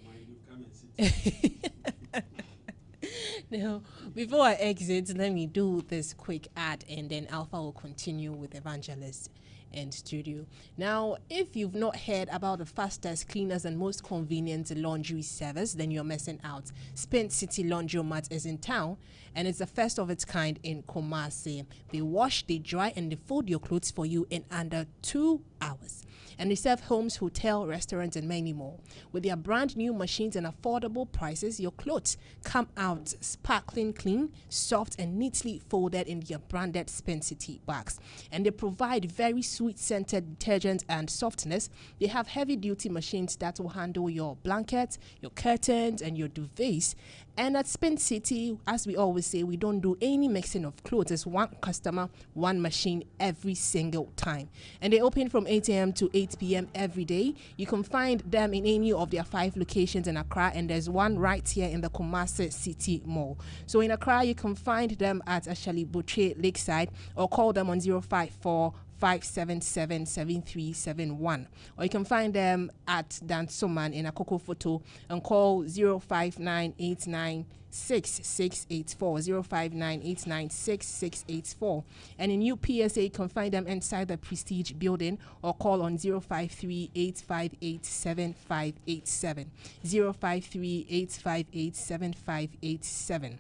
Now, before I exit, let me do this quick ad and then Alpha will continue with Evangelist and studio. Now, if you've not heard about the fastest, cleanest, and most convenient laundry service, then you're missing out. Spent City Laundromat is in town, and it's the first of its kind in Kumasi. They wash, they dry, and they fold your clothes for you in under 2 hours. And they serve homes, hotel, restaurants, and many more. With their brand new machines and affordable prices, your clothes come out sparkling clean, soft, and neatly folded in their branded Spent City bags. And they provide very sweet scented detergent and softness. They have heavy duty machines that will handle your blankets, your curtains, and your duvets. And at Spent City, as we always say, we don't do any mixing of clothes. It's one customer, one machine every single time. And they open from 8 a.m. to 8 p.m. every day. You can find them in any of their 5 locations in Accra, and there's one right here in the Kumasi City Mall. So in Accra, you can find them at Ashali Boucher Lakeside, or call them on 054-577-7371. Or you can find them at Dansoman in Akoko Photo and call 059896684, 059896684. And in UPSA, you can find them inside the Prestige building or call on 053-858-7587, 053-858-7587.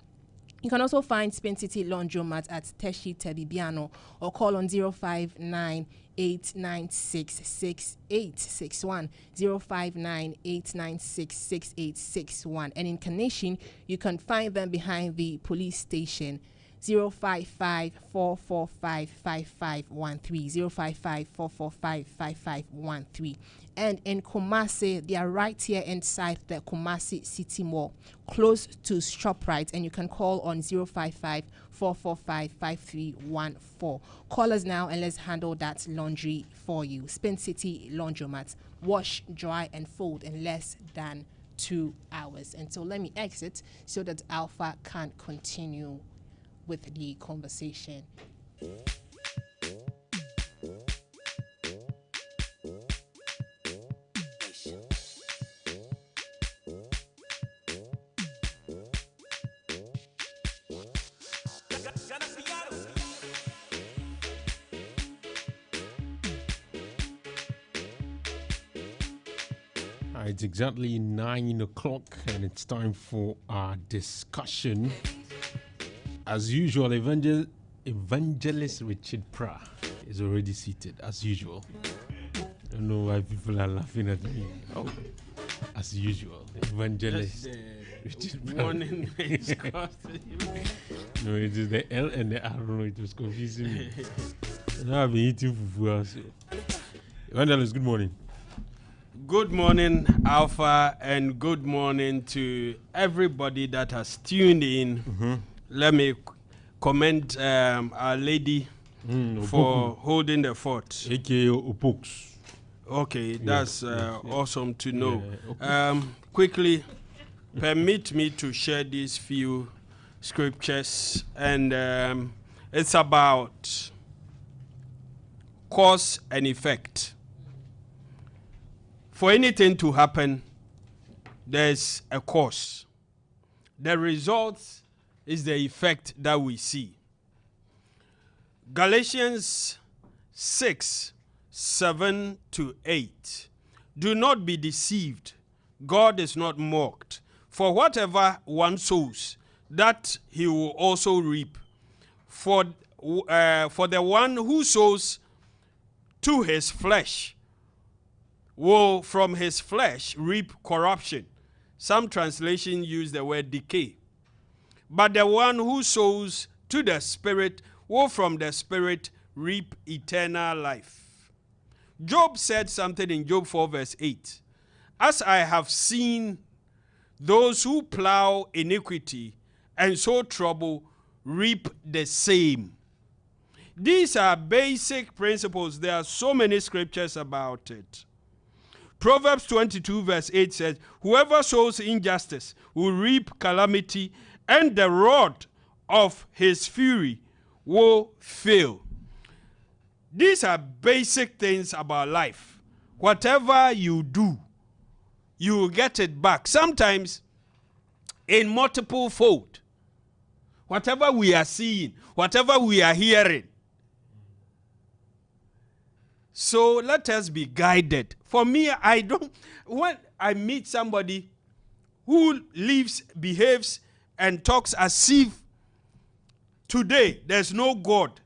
You can also find Spent City Laundromat at Teshi Tebibiano or call on 059-896-6861, 059-896-6861. And in Kaneshie, you can find them behind the police station. 055-445-5513, 055-445-5513. And in Kumasi, they are right here inside the Kumasi City Mall, close to ShopRite, and you can call on 055-445-5314. Call us now and let's handle that laundry for you. Spin City Laundromat. Wash, dry, and fold in less than 2 hours. And so let me exit so that Alpha can continue with the conversation. It's exactly 9 o'clock and it's time for our discussion. As usual, Evangelist Richard Pra is already seated, as usual. I don't know why people are laughing at me. Oh, as usual, Evangelist Richard Pra. Morning is No, it is the L and the R. No, it was confusing me. Now I've been eating fufu also. Evangelist, good morning. Good morning, Alpha, and good morning to everybody that has tuned in. Mm-hmm. Let me commend Our Lady for holding the fort. AKA Opoks. Okay, that's awesome to know. Yeah, Quickly, permit me to share these few scriptures, and it's about cause and effect. For anything to happen, there's a cause. The result is the effect that we see. Galatians 6:7-8. Do not be deceived. God is not mocked. For whatever one sows, that he will also reap. For the one who sows to his flesh will from his flesh reap corruption. Some translations use the word decay. But the one who sows to the Spirit will from the Spirit reap eternal life. Job said something in Job 4:8. As I have seen those who plow iniquity and sow trouble reap the same. These are basic principles. There are so many scriptures about it. Proverbs 22:8 says, whoever sows injustice will reap calamity, and the rod of his fury will fail. These are basic things about life. Whatever you do, you will get it back. Sometimes in multiple fold. Whatever we are seeing, whatever we are hearing. So let us be guided. For me, when I meet somebody who lives, behaves, and talks as if today there's no God,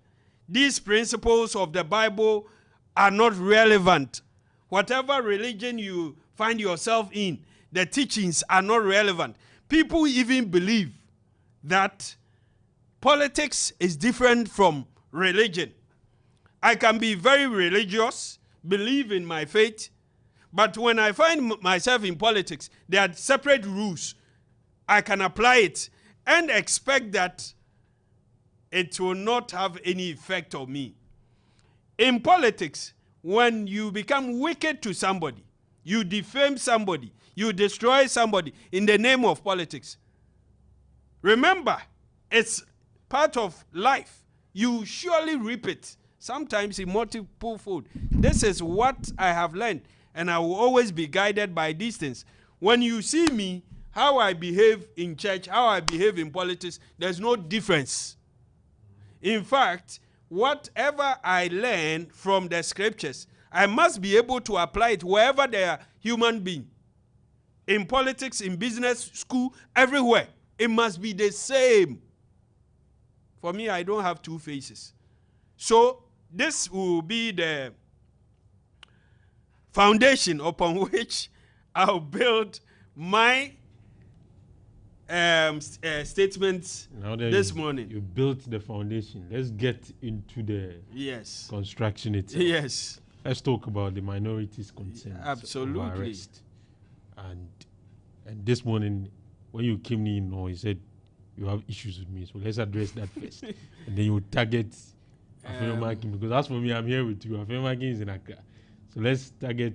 these principles of the Bible are not relevant. Whatever religion you find yourself in, the teachings are not relevant. People even believe that politics is different from religion. I can be very religious, believe in my faith, but when I find myself in politics, there are separate rules. I can apply it and expect that it will not have any effect on me. In politics, when you become wicked to somebody, you defame somebody, you destroy somebody in the name of politics, remember, it's part of life. You surely reap it. Sometimes in multiple fold. This is what I have learned, and I will always be guided by these things. When you see me, how I behave in church, how I behave in politics, there's no difference. In fact, whatever I learn from the scriptures, I must be able to apply it wherever there are human beings. In politics, in business, school, everywhere. It must be the same. For me, I don't have two faces. So, this will be the foundation upon which I'll build my statements Now that this morning. You built the foundation. Let's get into the construction itself. Yes. Let's talk about the minorities' concerns. Absolutely. Arrest. And this morning, when you came in, you said you have issues with me. So let's address that first. And then you target Afenyomakin, because as for me, I'm here with you. Afenyomakin is in Accra. So let's target,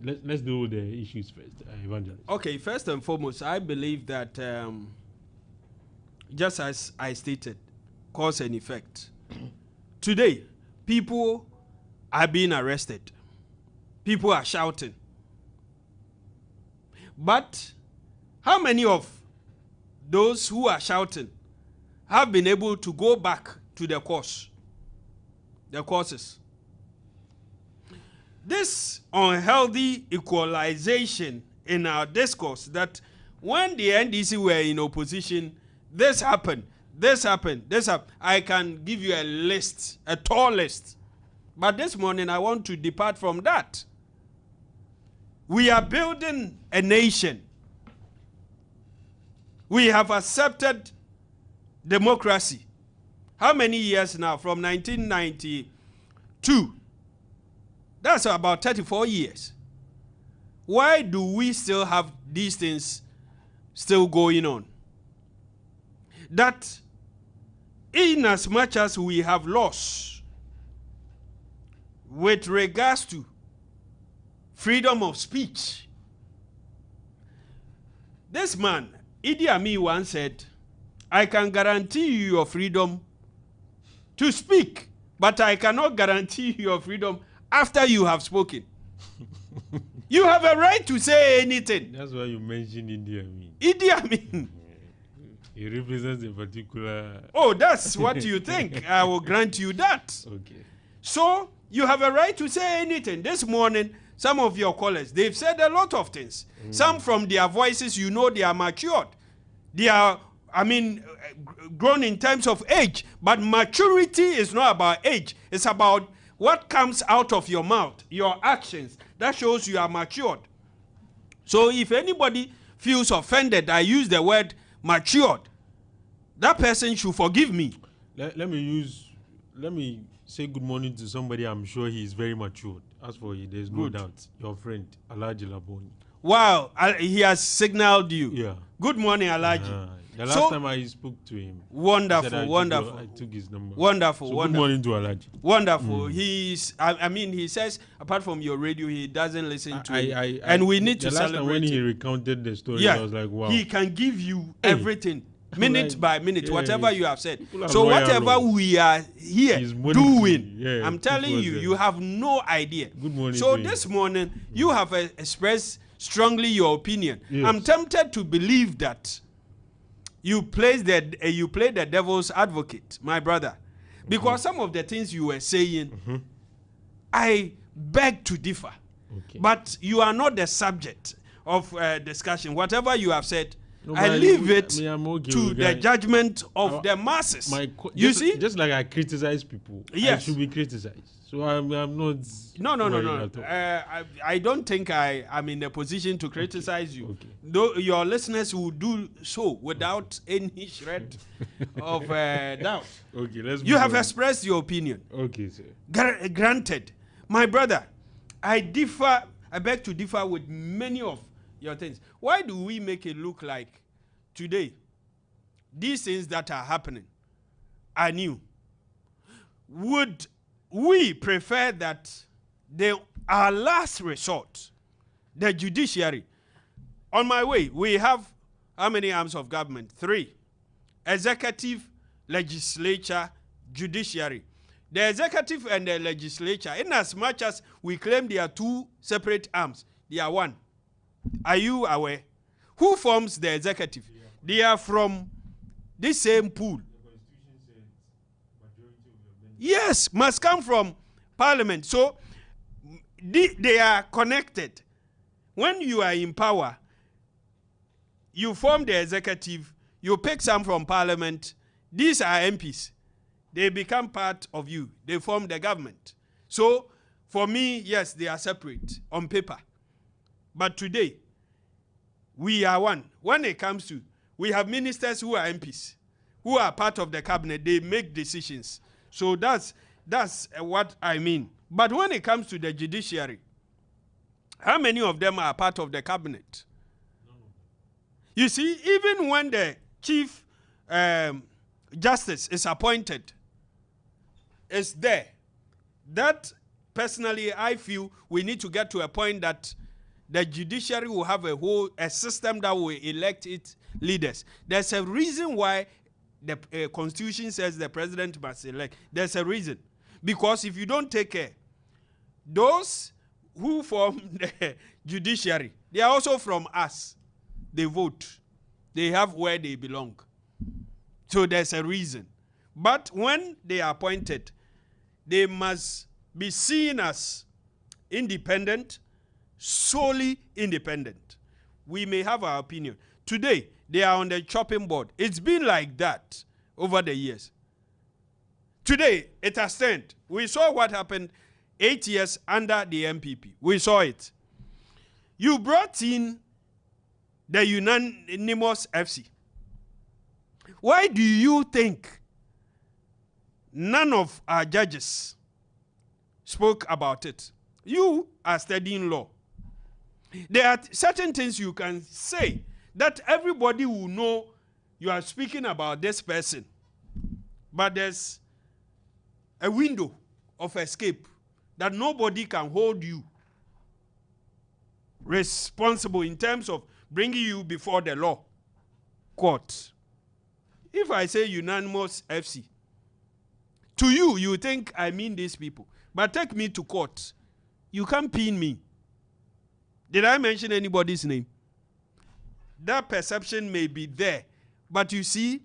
let's do the issues first, Evangelist. Okay, first and foremost, I believe that just as I stated, cause and effect. Today, people are being arrested. People are shouting. But how many of those who are shouting have been able to go back to the causes? This unhealthy equalization in our discourse that when the NDC were in opposition, this happened. I can give you a list, a tall list. But this morning I want to depart from that. We are building a nation. We have accepted democracy. How many years now? From 1992. That's about 34 years. Why do we still have these things still going on? That in as much as we have lost with regards to freedom of speech, this man, Idi Amin, once said, I can guarantee you your freedom to speak, but I cannot guarantee you your freedom after you have spoken. You have a right to say anything. That's why you mentioned Idi Amin. Idi Amin. He represents a particular... Oh, that's what you think. I will grant you that. Okay. So, you have a right to say anything. This morning, some of your callers, they've said a lot of things. Some from their voices, you know they are matured. They are, grown in terms of age. But maturity is not about age. It's about what comes out of your mouth, your actions. That shows you are matured. So if anybody feels offended, I use the word matured, that person should forgive me. Let me say good morning to somebody I'm sure he is very matured. As for you, there's no doubt. Your friend, Alhaji Laboni. Wow, he has signaled you. Yeah. Good morning, Alhaji. The last time I spoke to him. Wonderful. I took his number. Wonderful. Good morning to Alhaji. Wonderful. He's, he says, apart from your radio, he doesn't listen to it. And we need to celebrate. The last time when he recounted the story, I was like, wow. He can give you everything. Minute by minute, whatever you have said. So whatever we are here doing, I'm telling you, you have no idea. Good morning. So this morning, you have expressed strongly your opinion. Yes. I'm tempted to believe that you play the devil's advocate, my brother, because some of the things you were saying, I beg to differ. Okay. But you are not the subject of discussion. Whatever you have said, I leave it to the judgment of the masses. You see? Just like I criticize people, I should be criticized. So I'm not... No. I don't think I'm in a position to criticize you. Okay. Though your listeners will do so without any shred of doubt. Okay, let's You have expressed your opinion. Okay, sir. Granted. My brother, I beg to differ with many of your things. Why do we make it look like today these things that are happening are new? Would we prefer that our last resort, the judiciary? On my way, we have how many arms of government? 3. Executive, legislature, judiciary. The executive and the legislature, in as much as we claim they are 2 separate arms, they are one. Are you aware? Who forms the executive? Yeah. They are from this same pool. The Constitution says majority of the yes, must come from Parliament. So they are connected. When you are in power, you form the executive, you pick some from Parliament. These are MPs. They become part of you. They form the government. So for me, yes, they are separate on paper. But today, we are one. When it comes to we have ministers who are MPs, who are part of the cabinet. They make decisions. So that's what I mean. But when it comes to the judiciary, how many of them are part of the cabinet? You see, even when the chief justice is appointed, it's there. That, personally, I feel we need to get to a point that the judiciary will have a system that will elect its leaders. There's a reason why the constitution says the president must elect. There's a reason. Because if you don't take care, those who form the judiciary, they are also from us. They vote. They have where they belong. So there's a reason. But when they are appointed, they must be seen as independent, solely independent. We may have our opinion. Today, they are on the chopping board. It's been like that over the years. Today, it has turned. We saw what happened 8 years under the MPP. We saw it. You brought in the unanimous FC. Why do you think none of our judges spoke about it? You are studying law. There are certain things you can say that everybody will know you are speaking about this person. But there's a window of escape that nobody can hold you responsible in terms of bringing you before the law court. If I say unanimous FC, to you, you think I mean these people. But take me to court. You can't pin me. Did I mention anybody's name? That perception may be there. But you see,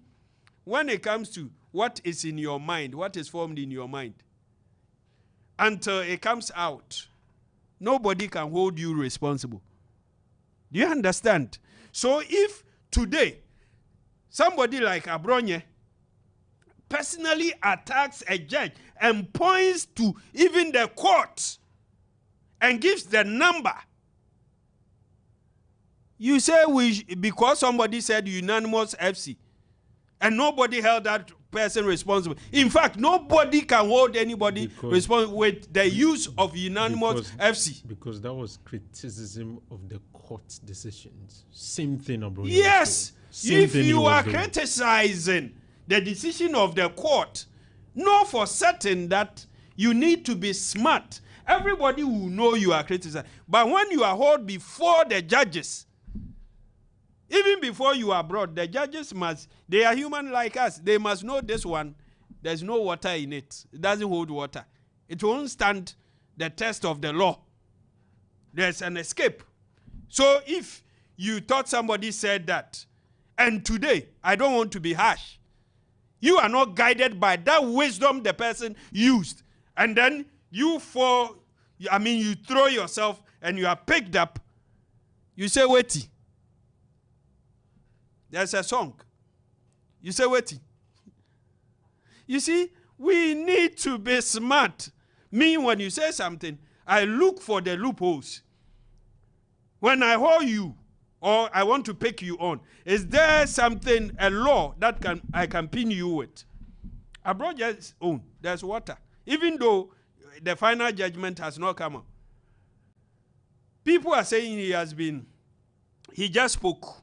when it comes to what is in your mind, what is formed in your mind, until it comes out, nobody can hold you responsible. Do you understand? So if today, somebody like Abronye personally attacks a judge and points to even the court and gives the number, you say because somebody said unanimous FC and nobody held that person responsible. In fact, nobody can hold anybody responsible with the use of unanimous FC. Because that was criticism of the court decisions. Same thing, bro. Yes. If you are criticizing the decision of the court, know for certain that you need to be smart. Everybody will know you are criticizing. But when you are held before the judges, even before you are brought, the judges they are human like us. They must know this one, there's no water in it. It doesn't hold water. It won't stand the test of the law. There's an escape. So if you thought somebody said that, and today, I don't want to be harsh, you are not guided by that wisdom the person used, and then you throw yourself and you are picked up, you say, wait. There's a song. You say, wait. You see, we need to be smart. Me, when you say something, I look for the loopholes. When I hold you, or I want to pick you on, is there something, a law that I can pin you with? I brought just own. There's water. Even though the final judgment has not come out. People are saying he just spoke.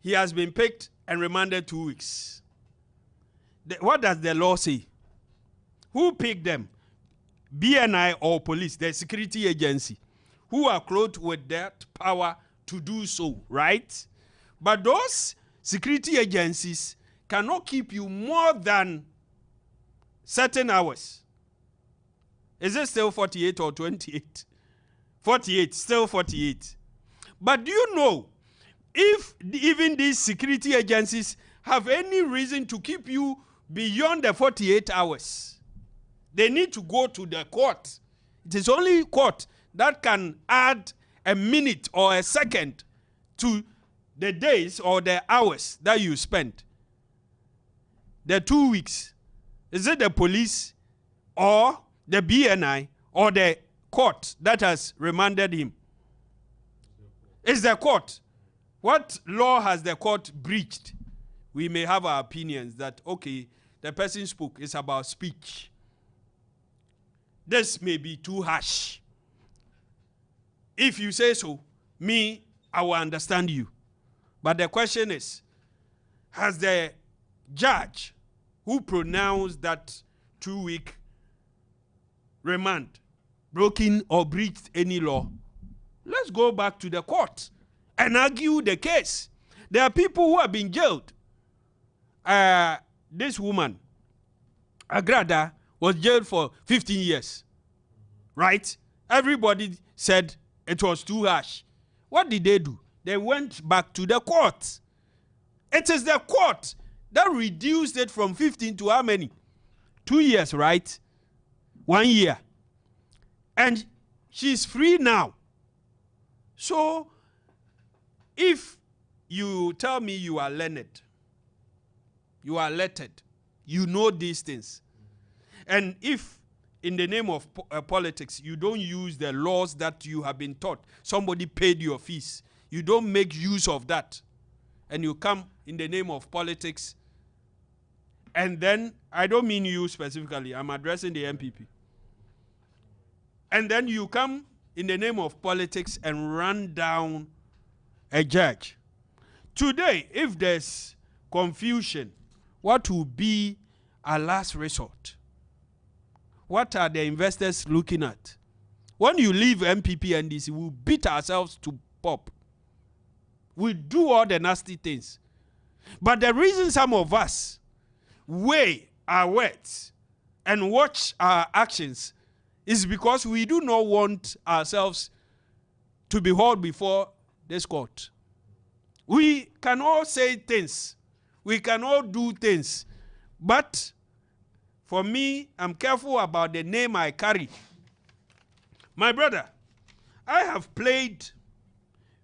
He has been picked and remanded 2 weeks. What does the law say? Who picked them? BNI or police, the security agency, who are clothed with that power to do so, right? But those security agencies cannot keep you more than certain hours. Is it still 48 or 28? 48, still 48. But do you know, if even these security agencies have any reason to keep you beyond the 48 hours, they need to go to the court. It is only court that can add a minute or a second to the days or the hours that you spent. The 2 weeks. Is it the police or the BNI or the court that has remanded him? It's the court. What law has the court breached? We may have our opinions that, okay, the person spoke, it's about speech. This may be too harsh. If you say so, me, I will understand you. But the question is, has the judge who pronounced that 2-week remand broken or breached any law? Let's go back to the court and argue the case. There are people who have been jailed. This woman, Agrada, was jailed for 15 years. Right? Everybody said it was too harsh. What did they do? They went back to the court. It is the court that reduced it from 15 to how many? 2 years, right? 1 year. And she's free now. So, if you tell me you are learned, you are lettered, you know these things, and if in the name of politics you don't use the laws that you have been taught, somebody paid your fees, you don't make use of that, and you come in the name of politics, and then, I don't mean you specifically, I'm addressing the MPP, and then you come in the name of politics and run down a judge. Today, if there's confusion, what will be our last resort? What are the investors looking at? When you leave MPP NDC, we'll beat ourselves to pop. We do all the nasty things. But the reason some of us weigh our words and watch our actions is because we do not want ourselves to be hauled before this court. We can all say things. We can all do things. But for me, I'm careful about the name I carry. My brother, I have played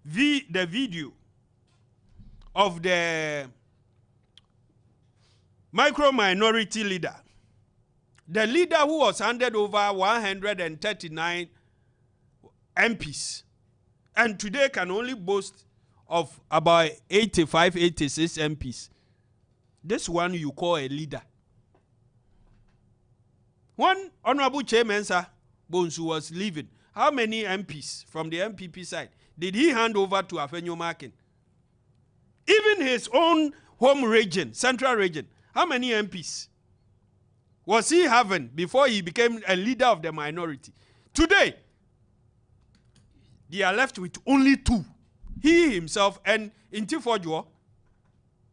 the video of the micro-minority leader. The leader who was handed over 139 MPs and today can only boast of about 85, 86 MPs. This one you call a leader. When Honorable Chairman Sir Bonsu was leaving, how many MPs from the MPP side did he hand over to Afenyo Makin? Even his own home region, central region, how many MPs was he having before he became a leader of the minority? Today, they are left with only 2. He himself and Intifojo.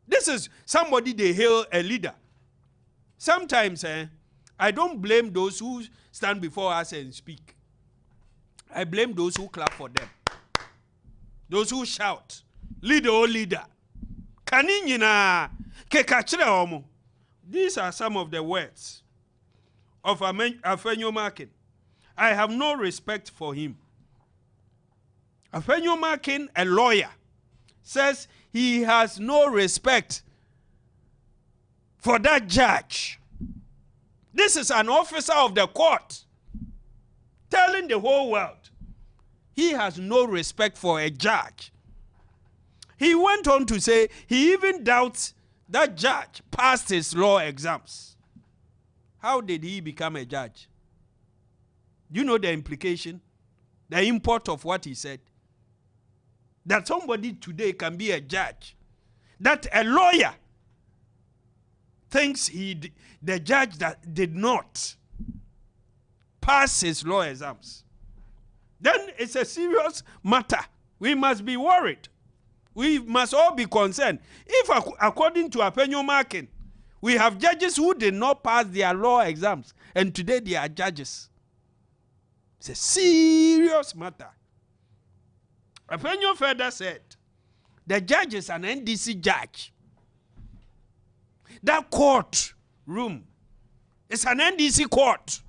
This is somebody they hail a leader. Sometimes I don't blame those who stand before us and speak. I blame those who clap for them. Those who shout, leader, oh leader. Kaninina, kekachire omo. These are some of the words of Afenyo Makin. I have no respect for him. Afenyo Makin, a lawyer, says he has no respect for that judge. This is an officer of the court telling the whole world he has no respect for a judge. He went on to say he even doubts that judge passed his law exams. How did he become a judge? Do you know the implication? The import of what he said? That somebody today can be a judge. That a lawyer thinks the judge that did not pass his law exams. Then it's a serious matter. We must be worried. We must all be concerned. If according to Afenyo Makin, we have judges who did not pass their law exams and today they are judges. It's a serious matter. Afenyo further said, the judge is an NDC judge. That court room is an NDC court.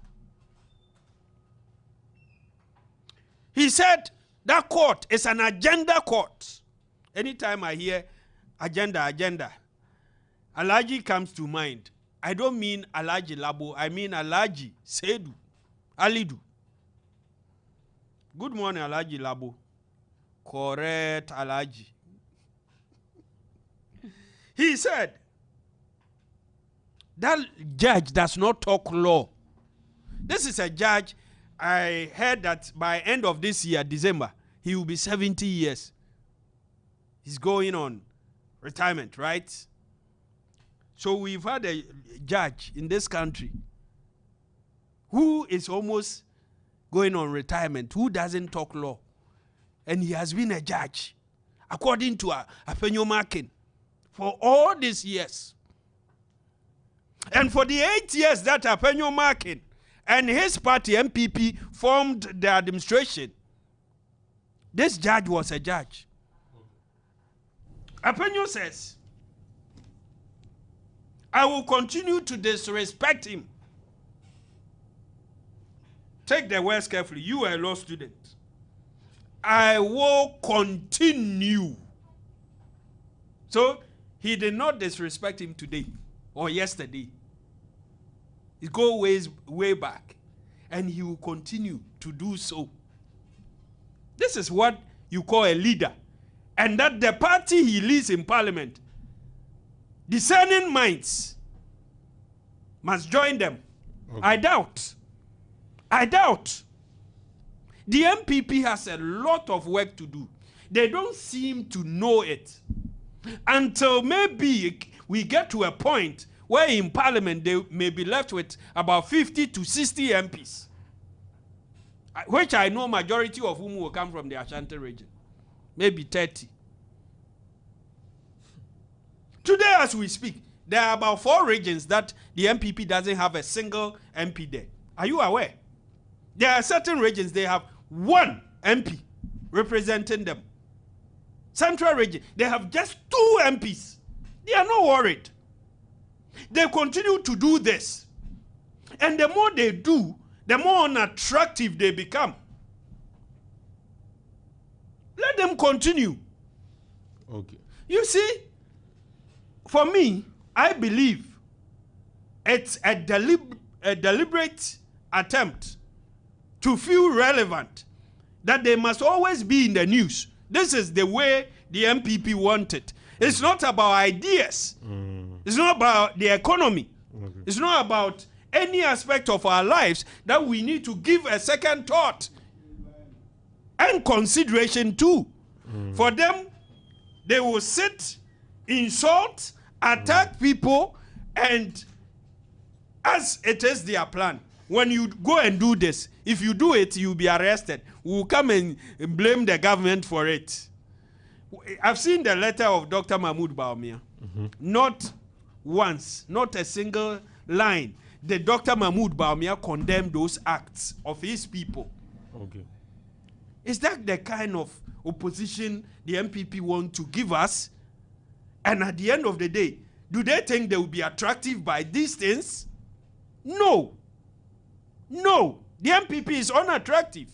He said that court is an agenda court. Anytime I hear agenda, Alaji comes to mind. I don't mean Alaji Labo, I mean Alaji Sedu, Alidu. Good morning, Alaji Labo. Correct, Alaji. He said, that judge does not talk law. This is a judge, I heard that by end of this year, December, he will be 70 years. He's going on retirement, right? So we've had a judge in this country who is almost going on retirement, who doesn't talk law. And he has been a judge, according to Apenyo Makin, for all these years. And for the 8 years that Apenyo Makin and his party, MPP, formed the administration, this judge was a judge. Apenyo says, I will continue to disrespect him. Take the words carefully. You are a law student. I will continue. So he did not disrespect him today or yesterday. It goes way back. And he will continue to do so. This is what you call a leader. And that the party he leads in parliament, discerning minds must join them. Okay. I doubt. The MPP has a lot of work to do. They don't seem to know it. Until maybe we get to a point where in parliament they may be left with about 50 to 60 MPs, which I know majority of whom will come from the Ashanti region. Maybe 30. Today as we speak, there are about 4 regions that the MPP doesn't have a single MP there. Are you aware? There are certain regions they have 1 MP representing them. Central region, they have just 2 MPs. They are not worried. They continue to do this. And the more they do, the more unattractive they become. Let them continue. Okay. You see, for me, I believe it's a deliberate attempt to feel relevant, that they must always be in the news. This is the way the MPP want it. It's not about ideas. It's not about the economy. Okay. It's not about any aspect of our lives that we need to give a second thought and consideration to. For them, they will sit, insult, attack people, and as it is their plan, when you go and do this, if you do it, you'll be arrested. We'll come and blame the government for it. I've seen the letter of Dr. Mahmoud Bawumia. Not once, not a single line, did Dr. Mahmoud Bawumia condemn those acts of his people. Okay. Is that the kind of opposition the MPP want to give us? And at the end of the day, do they think they will be attractive by these things? No. No. The MPP is unattractive.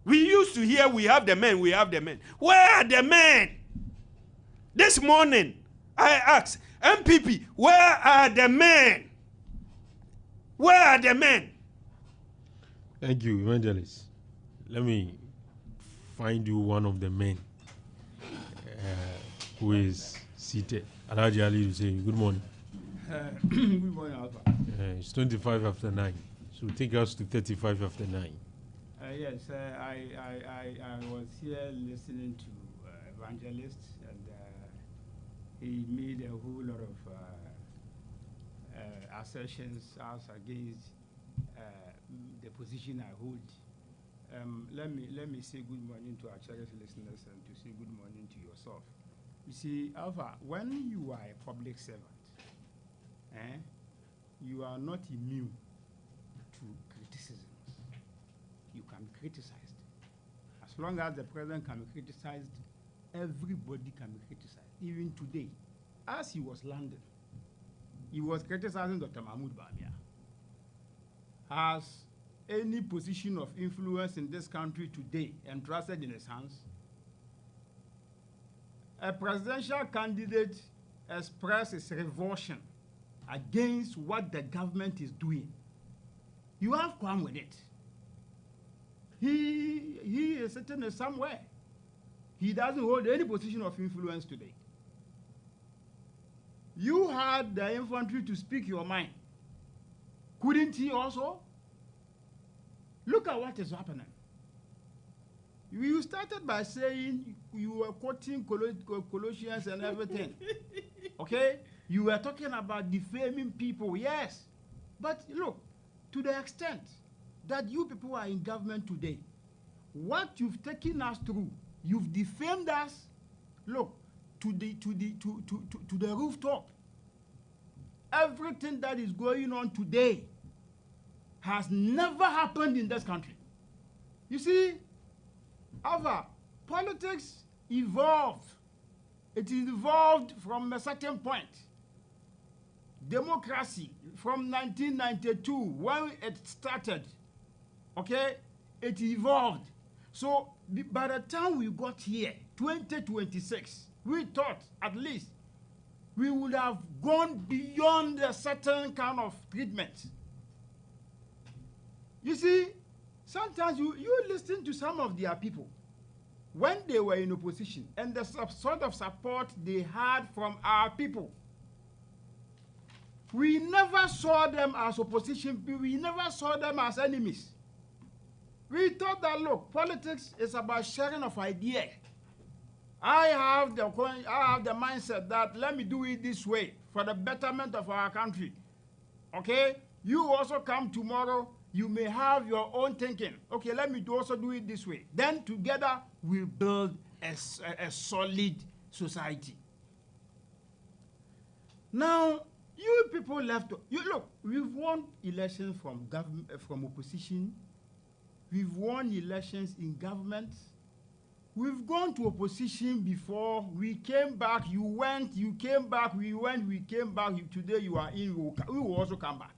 We used to hear, we have the men, we have the men. Where are the men? This morning, I asked, MPP, where are the men? Where are the men? Thank you, Evangelist. Let me find you one of the men who is seated. Alhaji Ali will say, good morning. Good morning, Alfa. It's 25 after 9. So take us to 35 after 9. Yes, I was here listening to Evangelist, and he made a whole lot of assertions as against the position I hold. Let me say good morning to our cherished listeners and to say good morning to yourself. You see, Alpha, when you are a public servant, you are not immune to criticisms. You can be criticized. As long as the president can be criticized, everybody can be criticized. Even today, as he was landing, he was criticizing Dr. Mahmoud Bawumia. Has any position of influence in this country today entrusted in his hands? A presidential candidate expressed his revulsion against what the government is doing. You have come with it. He is sitting somewhere. He doesn't hold any position of influence today. You had the infantry to speak your mind. Couldn't he also? Look at what is happening. You started by saying you were quoting Colossians and everything. Okay? You were talking about defaming people, yes. But look, to the extent that you people are in government today, what you've taken us through, you've defamed us, look, to the rooftop. Everything that is going on today has never happened in this country. You see, Alfa, politics evolved. It evolved from a certain point. Democracy from 1992, when it started, okay, it evolved. So by the time we got here, 2026, we thought at least we would have gone beyond a certain kind of treatment. You see, sometimes you listen to some of their people when they were in opposition and the sort of support they had from our people. We never saw them as opposition people. We never saw them as enemies. We thought that, look, politics is about sharing of ideas. I have the mindset that let me do it this way for the betterment of our country. Okay? You also come tomorrow, you may have your own thinking. Okay, let me also do it this way. Then together we build a solid society. Now, you people left, look, we've won elections from government, from opposition. We've won elections in government. We've gone to opposition before. We came back. You went. You came back. We went. We came back. Today you are in. We will also come back.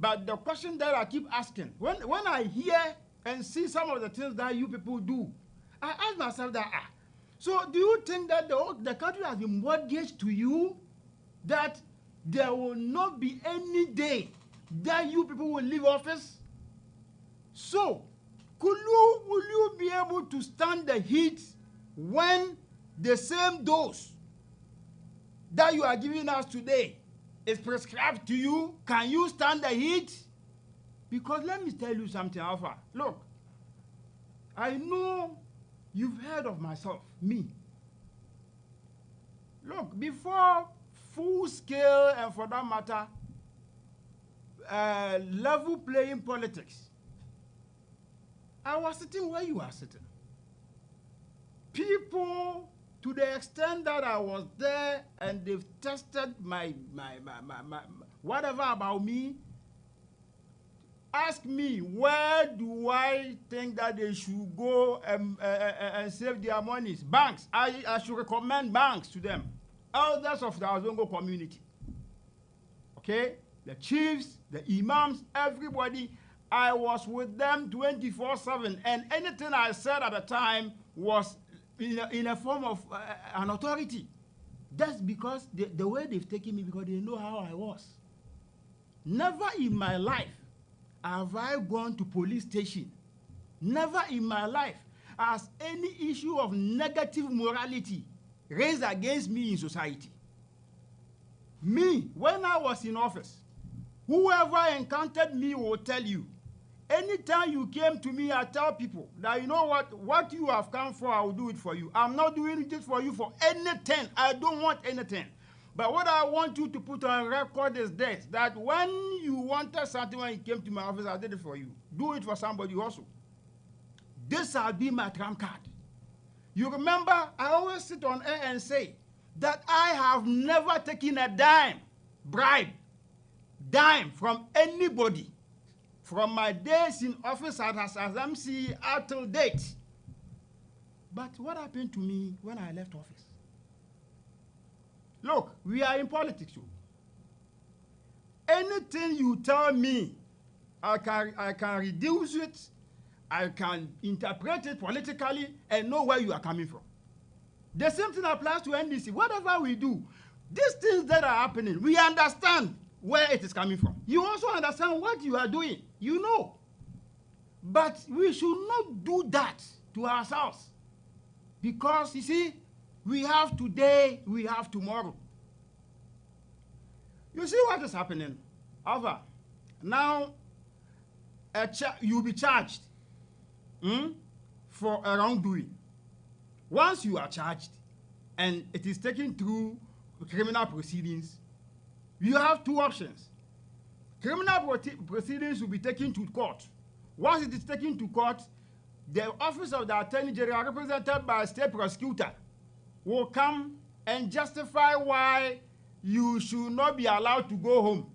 But the question that I keep asking, when I hear and see some of the things that you people do, I ask myself that, so do you think that the country has been mortgaged to you, that there will not be any day that you people will leave office? So, will you be able to stand the heat when the same dose that you are giving us today is prescribed to you? Can you stand the heat? Because let me tell you something, Alfa. Look, I know you've heard of myself, me. Look, before full scale and for that matter, level playing politics, I was sitting where you are sitting. People, to the extent that I was there and they've tested my whatever about me, ask me where do I think that they should go and save their monies. Banks, I should recommend banks to them. Elders of the Azongo community. Okay? The chiefs, the imams, everybody. I was with them 24/7, and anything I said at the time was in a form of an authority. That's because the way they've taken me, because they know how I was. Never in my life have I gone to police station. Never in my life has any issue of negative morality raised against me in society. Me, when I was in office, whoever encountered me will tell you, anytime you came to me, I tell people that, you know what you have come for, I will do it for you. I'm not doing it for you for anything. I don't want anything. But what I want you to put on record is this, that when you wanted something when you came to my office, I did it for you. Do it for somebody also. This will be my trump card. You remember, I always sit on air and say that I have never taken a dime from anybody from my days in office as MC until date. But what happened to me when I left office? Look, we are in politics. Anything you tell me, I can reduce it, I can interpret it politically and know where you are coming from. The same thing applies to NDC. Whatever we do, these things that are happening, we understand where it is coming from. You also understand what you are doing. You know. But we should not do that to ourselves. Because, you see, we have today, we have tomorrow. You see what is happening? Alpha, now you'll be charged for a wrongdoing. Once you are charged and it is taken through criminal proceedings, you have two options. Criminal proceedings will be taken to court. Once it is taken to court, the office of the Attorney General, represented by a state prosecutor, will come and justify why you should not be allowed to go home.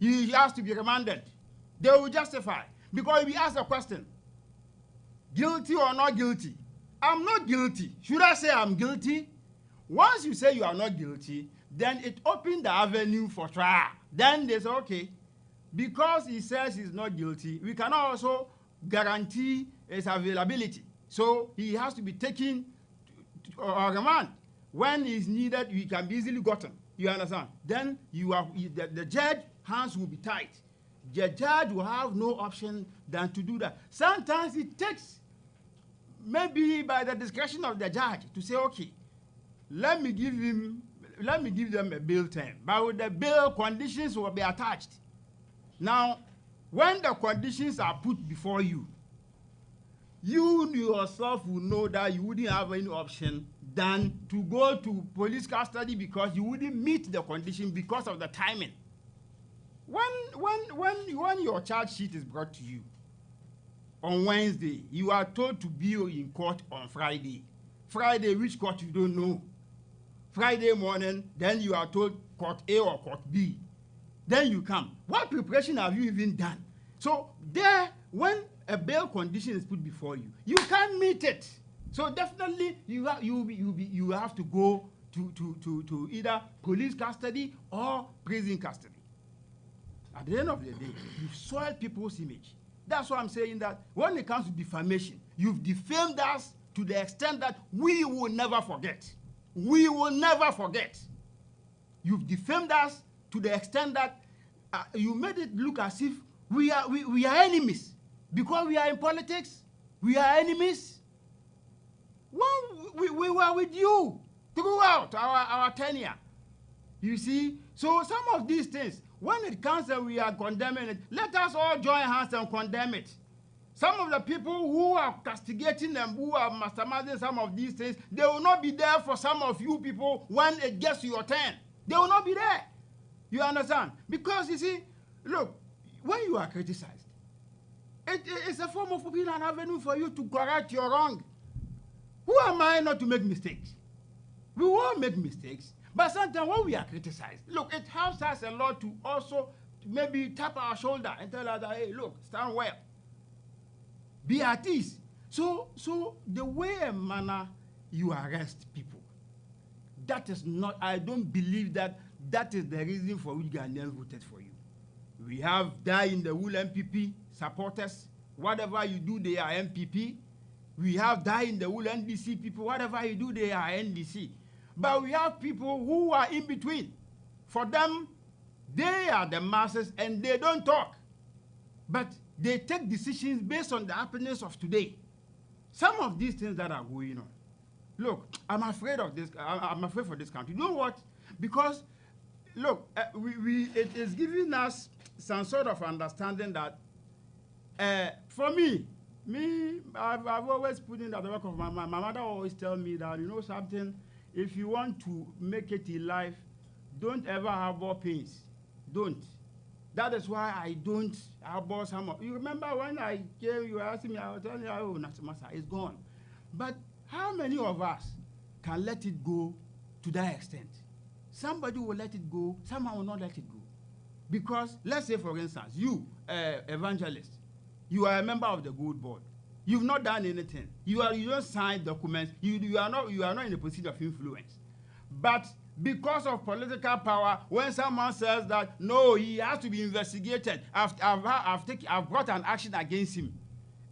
He has to be remanded. They will justify. Because if you ask a question, guilty or not guilty? I'm not guilty. Should I say I'm guilty? Once you say you are not guilty, then it opens the avenue for trial. Then they say, okay, because he says he's not guilty, we cannot also guarantee his availability. So he has to be taken or remand. When he's needed, he can be easily gotten. You understand? Then the judge hands will be tied. The judge will have no option than to do that. Sometimes it takes, maybe by the discretion of the judge, to say, okay, let me give them a bail term. But with the bail, conditions will be attached. Now, when the conditions are put before you, you yourself will know that you wouldn't have any option than to go to police custody because you wouldn't meet the condition because of the timing. When your charge sheet is brought to you on Wednesday, you are told to be in court on Friday. Friday, which court you don't know. Friday morning, then you are told court A or court B. Then you come. What preparation have you even done? So there, when a bail condition is put before you, you can't meet it. So definitely you have to go to either police custody or prison custody. At the end of the day, you've soiled people's image. That's why I'm saying that when it comes to defamation, you've defamed us to the extent that we will never forget. We will never forget. You've defamed us to the extent that you made it look as if we are enemies. Because we are in politics, we are enemies. Well, we were with you throughout our tenure. You see? So some of these things, when it comes and we are condemning it, let us all join hands and condemn it. Some of the people who are castigating them, who are masterminding some of these things, they will not be there for some of you people when it gets to your turn. They will not be there. You understand? Because, you see, look, when you are criticized, it's a form of being an avenue for you to correct your wrong. Who am I not to make mistakes? We all make mistakes, but sometimes when we are criticized, look, it helps us a lot to also maybe tap our shoulder and tell us that, hey, look, stand well. Be at ease. So the way and manner you arrest people, that is not, I don't believe that is the reason for which Ghanaians voted for you. We have die-in-the-wool MPP supporters. Whatever you do, they are MPP. We have die-in-the-wool NDC people. Whatever you do, they are NDC. But we have people who are in between. For them, they are the masses and they don't talk. But they take decisions based on the happenings of today. Some of these things that are going on. Look, I'm afraid of this. I'm afraid for this country. You know what? Because, look, it is giving us some sort of understanding that, for me, I've always put in the work of my mother always tell me that, you know something, if you want to make it in life, don't ever harbor pains. Don't. That is why I don't harbor some of. You remember when I came, you were asking me, I was telling you, oh, Natimasa, it's gone. But how many of us can let it go to that extent? Somebody will let it go, someone will not let it go. Because, let's say, for instance, you, evangelist, you are a member of the Gold Board. You've not done anything. You don't sign documents. You are not in a position of influence. But because of political power, when someone says that, no, he has to be investigated, I've brought an action against him.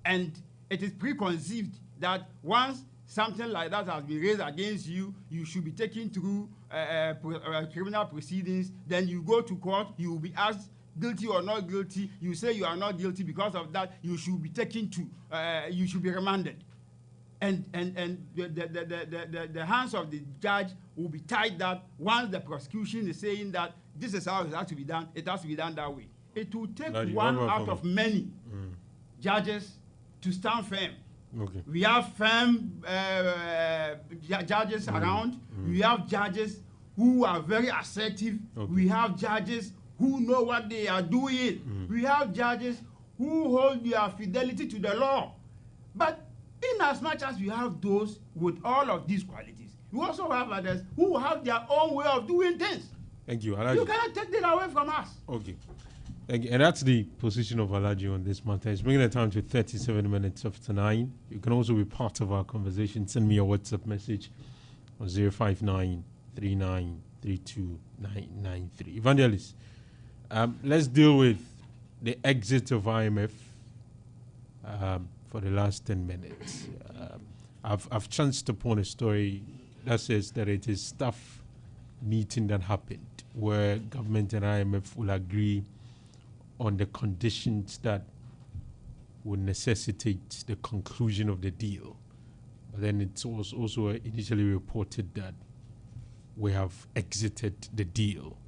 And it is preconceived that once something like that has been raised against you, you should be taken through criminal proceedings. Then you go to court, you will be asked guilty or not guilty. You say you are not guilty. Because of that, you should be taken to, you should be remanded. and the hands of the judge will be tied that once the prosecution is saying that this is how it has to be done, it has to be done that way. It will take one out of many judges to stand firm. Okay. We have firm judges around. We have judges who are very assertive. Okay. We have judges who know what they are doing. We have judges who hold their fidelity to the law. But in as much as we have those with all of these qualities, we also have others who have their own way of doing things. Thank you, Alaji. You cannot take that away from us. Okay. Thank you. And that's the position of Alaji on this matter. It's bringing the time to 37 minutes after 9. You can also be part of our conversation. Send me a WhatsApp message on 05939329993. Evangelist, let's deal with the exit of IMF for the last 10 minutes. I've chanced upon a story that says that it is staff meeting that happened where government and IMF will agree on the conditions that would necessitate the conclusion of the deal. But then it was also initially reported that we have exited the deal.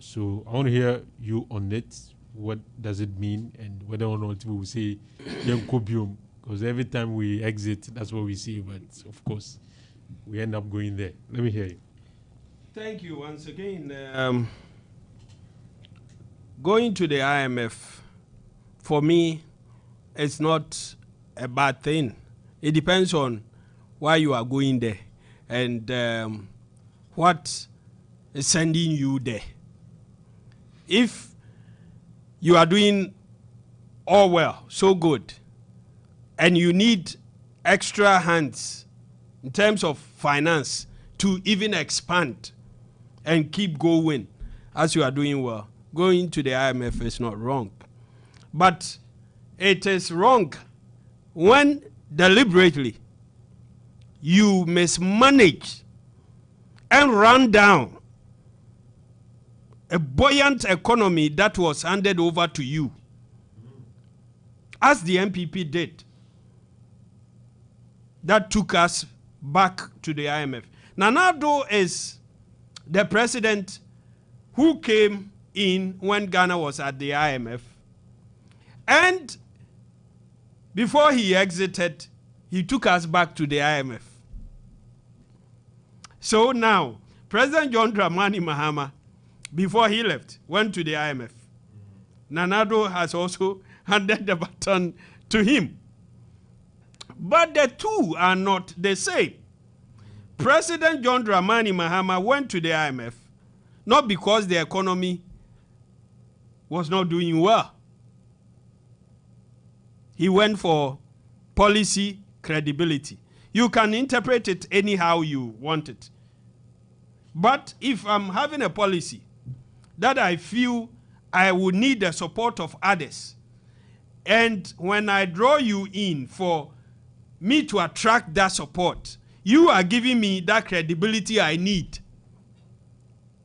So I want to hear you on it. What does it mean, and whether or not we will say Yankobium, because every time we exit, that's what we see. But of course, we end up going there. Let me hear you. Thank you once again. Going to the IMF, for me, it's not a bad thing. It depends on why you are going there and what is sending you there. If you are doing all well, so good, and you need extra hands in terms of finance to even expand and keep going as you are doing well, going to the IMF is not wrong. But it is wrong when deliberately you mismanage and run down a buoyant economy that was handed over to you, as the MPP did, that took us back to the IMF. Nana Addo is the president who came in when Ghana was at the IMF, and before he exited, he took us back to the IMF. So now, President John Dramani Mahama, before he left, went to the IMF. Nana Addo has also handed the baton to him. But the two are not the same. President John Dramani Mahama went to the IMF not because the economy was not doing well. He went for policy credibility. You can interpret it anyhow you want it. But if I'm having a policy that I feel I would need the support of others, and when I draw you in for me to attract that support, you are giving me that credibility I need,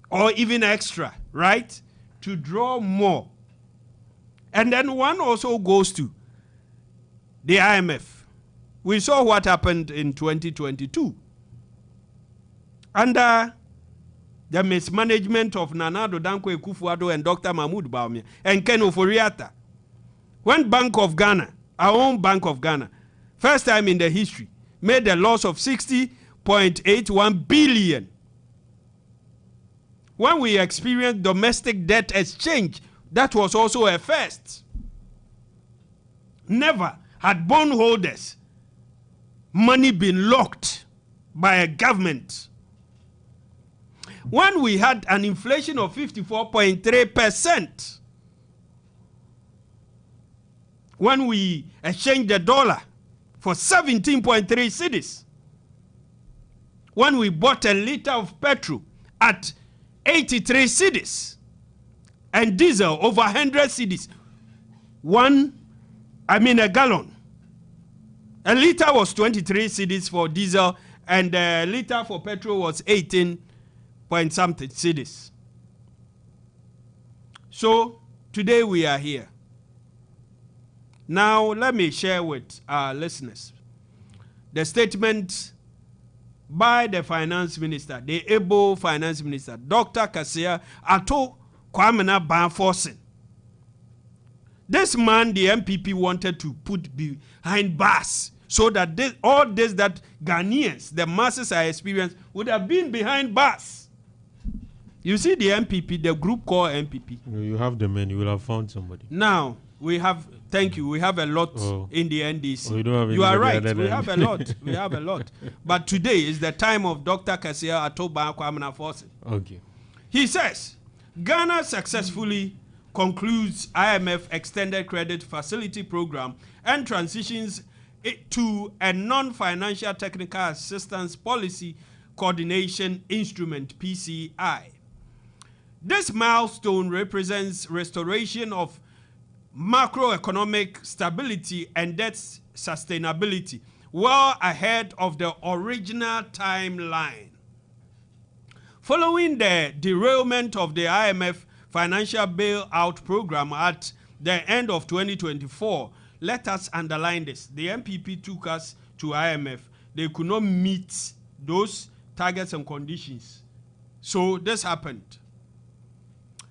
or even extra, right, to draw more. And then one also goes to the IMF. We saw what happened in 2022. Under the mismanagement of Nana Addo Dankwa Akufo-Addo and Dr. Mahmoud Bawumia and Ken Ofori-Atta, when Bank of Ghana, our own Bank of Ghana, first time in the history, made a loss of 60.81 billion. When we experienced domestic debt exchange, that was also a first. Never had bondholders' money been locked by a government. When we had an inflation of 54.3%, when we exchanged the dollar for 17.3 cedis, when we bought a liter of petrol at 83 cedis and diesel over 100 cedis, a gallon. A liter was 23 cedis for diesel and a liter for petrol was 18 point something cedis. So today we are here. Now let me share with our listeners the statement by the finance minister, the able finance minister, Dr. Kasia Ato Kwamena Banforsen. This man, the MPP, wanted to put behind bars so that all this that Ghanaians, the masses are experiencing, would have been behind bars. You see the MPP, the group called MPP. You have the men, you will have found somebody. Now, we have, thank you, we have a lot in the NDC. You don't have you are right, we have a lot. We have a lot. But today is the time of Dr. Kasia Atoba Kwamena Forsen. Okay. He says, Ghana successfully concludes IMF Extended Credit Facility Program and transitions it to a non-financial technical assistance policy coordination instrument, PCI. This milestone represents restoration of macroeconomic stability and debt sustainability, well ahead of the original timeline. Following the derailment of the IMF financial bailout program at the end of 2024, let us underline this. The MPP took us to IMF. They could not meet those targets and conditions. So this happened.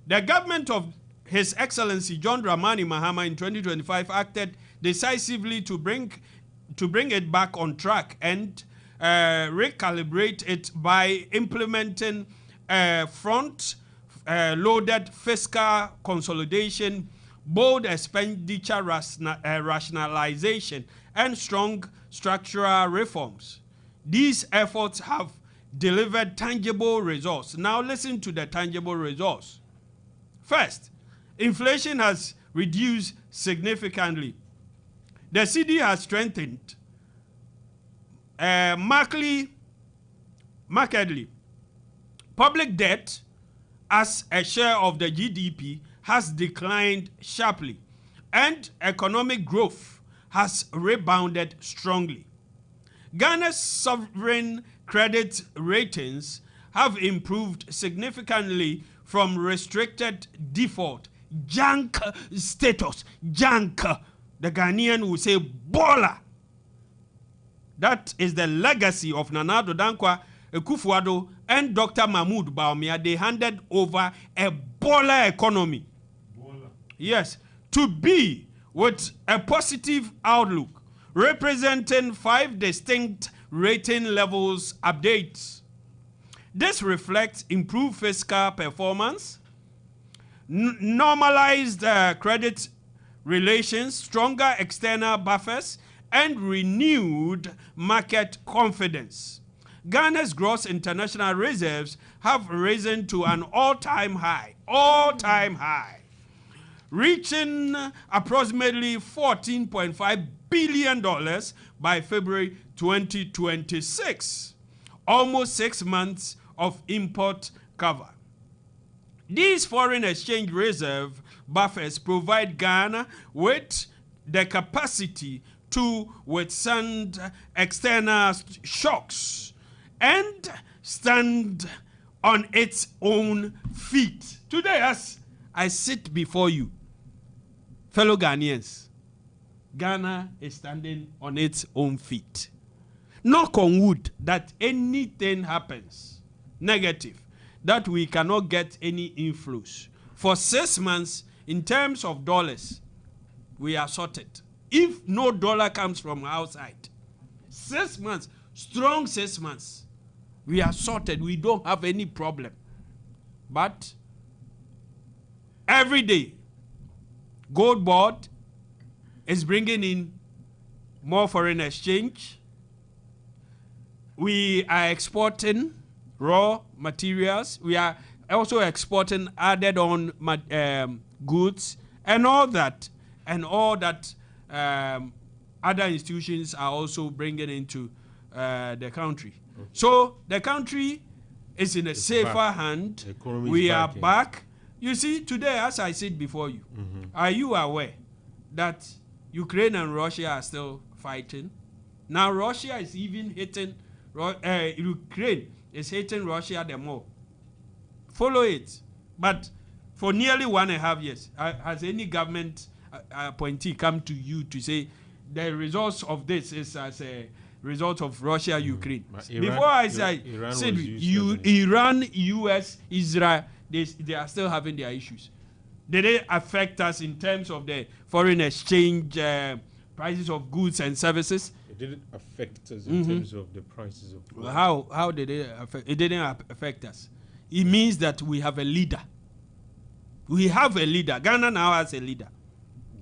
The government of His Excellency John Dramani Mahama in 2025 acted decisively to bring it back on track and recalibrate it by implementing front-loaded fiscal consolidation, bold expenditure rationalization, and strong structural reforms. These efforts have delivered tangible results. Now listen to the tangible results. First, inflation has reduced significantly. The cedi has strengthened markedly. Public debt as a share of the GDP has declined sharply, and economic growth has rebounded strongly. Ghana's sovereign credit ratings have improved significantly from restricted default, junk status, junk. The Ghanaian will say baller. That is the legacy of Nana Addo Dankwa Akufo-Addo and Dr. Mahmoud Bawumia. They handed over a baller economy. Baller. Yes, to be with a positive outlook, representing 5 distinct rating levels updates. This reflects improved fiscal performance, normalized credit relations, stronger external buffers, and renewed market confidence. Ghana's gross international reserves have risen to an all-time high, reaching approximately $14.5 billion by February 2026, almost 6 months of import cover. These foreign exchange reserve buffers provide Ghana with the capacity to withstand external shocks and stand on its own feet. Today, as I sit before you, fellow Ghanaians, Ghana is standing on its own feet. Knock on wood that anything happens negative, that we cannot get any inflows. For 6 months, in terms of dollars, we are sorted. If no dollar comes from outside, 6 months, strong 6 months, we are sorted. We don't have any problem. But every day, Gold Board is bringing in more foreign exchange. We are exporting raw materials. We are also exporting added on goods and all that. Other institutions are also bringing into the country. Okay. So the country is in a safer hand. We are back. You see, today, as I said before you, are you aware that Ukraine and Russia are still fighting? Now Russia is even hitting, Ukraine is hitting Russia the more. Follow it. But for nearly 1.5 years, has any government appointee come to you to say the results of this is as a result of Russia-Ukraine. Iran- Before I said, Iran said was used you, as an Iran, US, Israel, they are still having their issues. Did it affect us in terms of the foreign exchange prices of goods and services? It didn't affect us in terms of the prices of food. How did it affect? It didn't affect us. It means that we have a leader. We have a leader. Ghana now has a leader.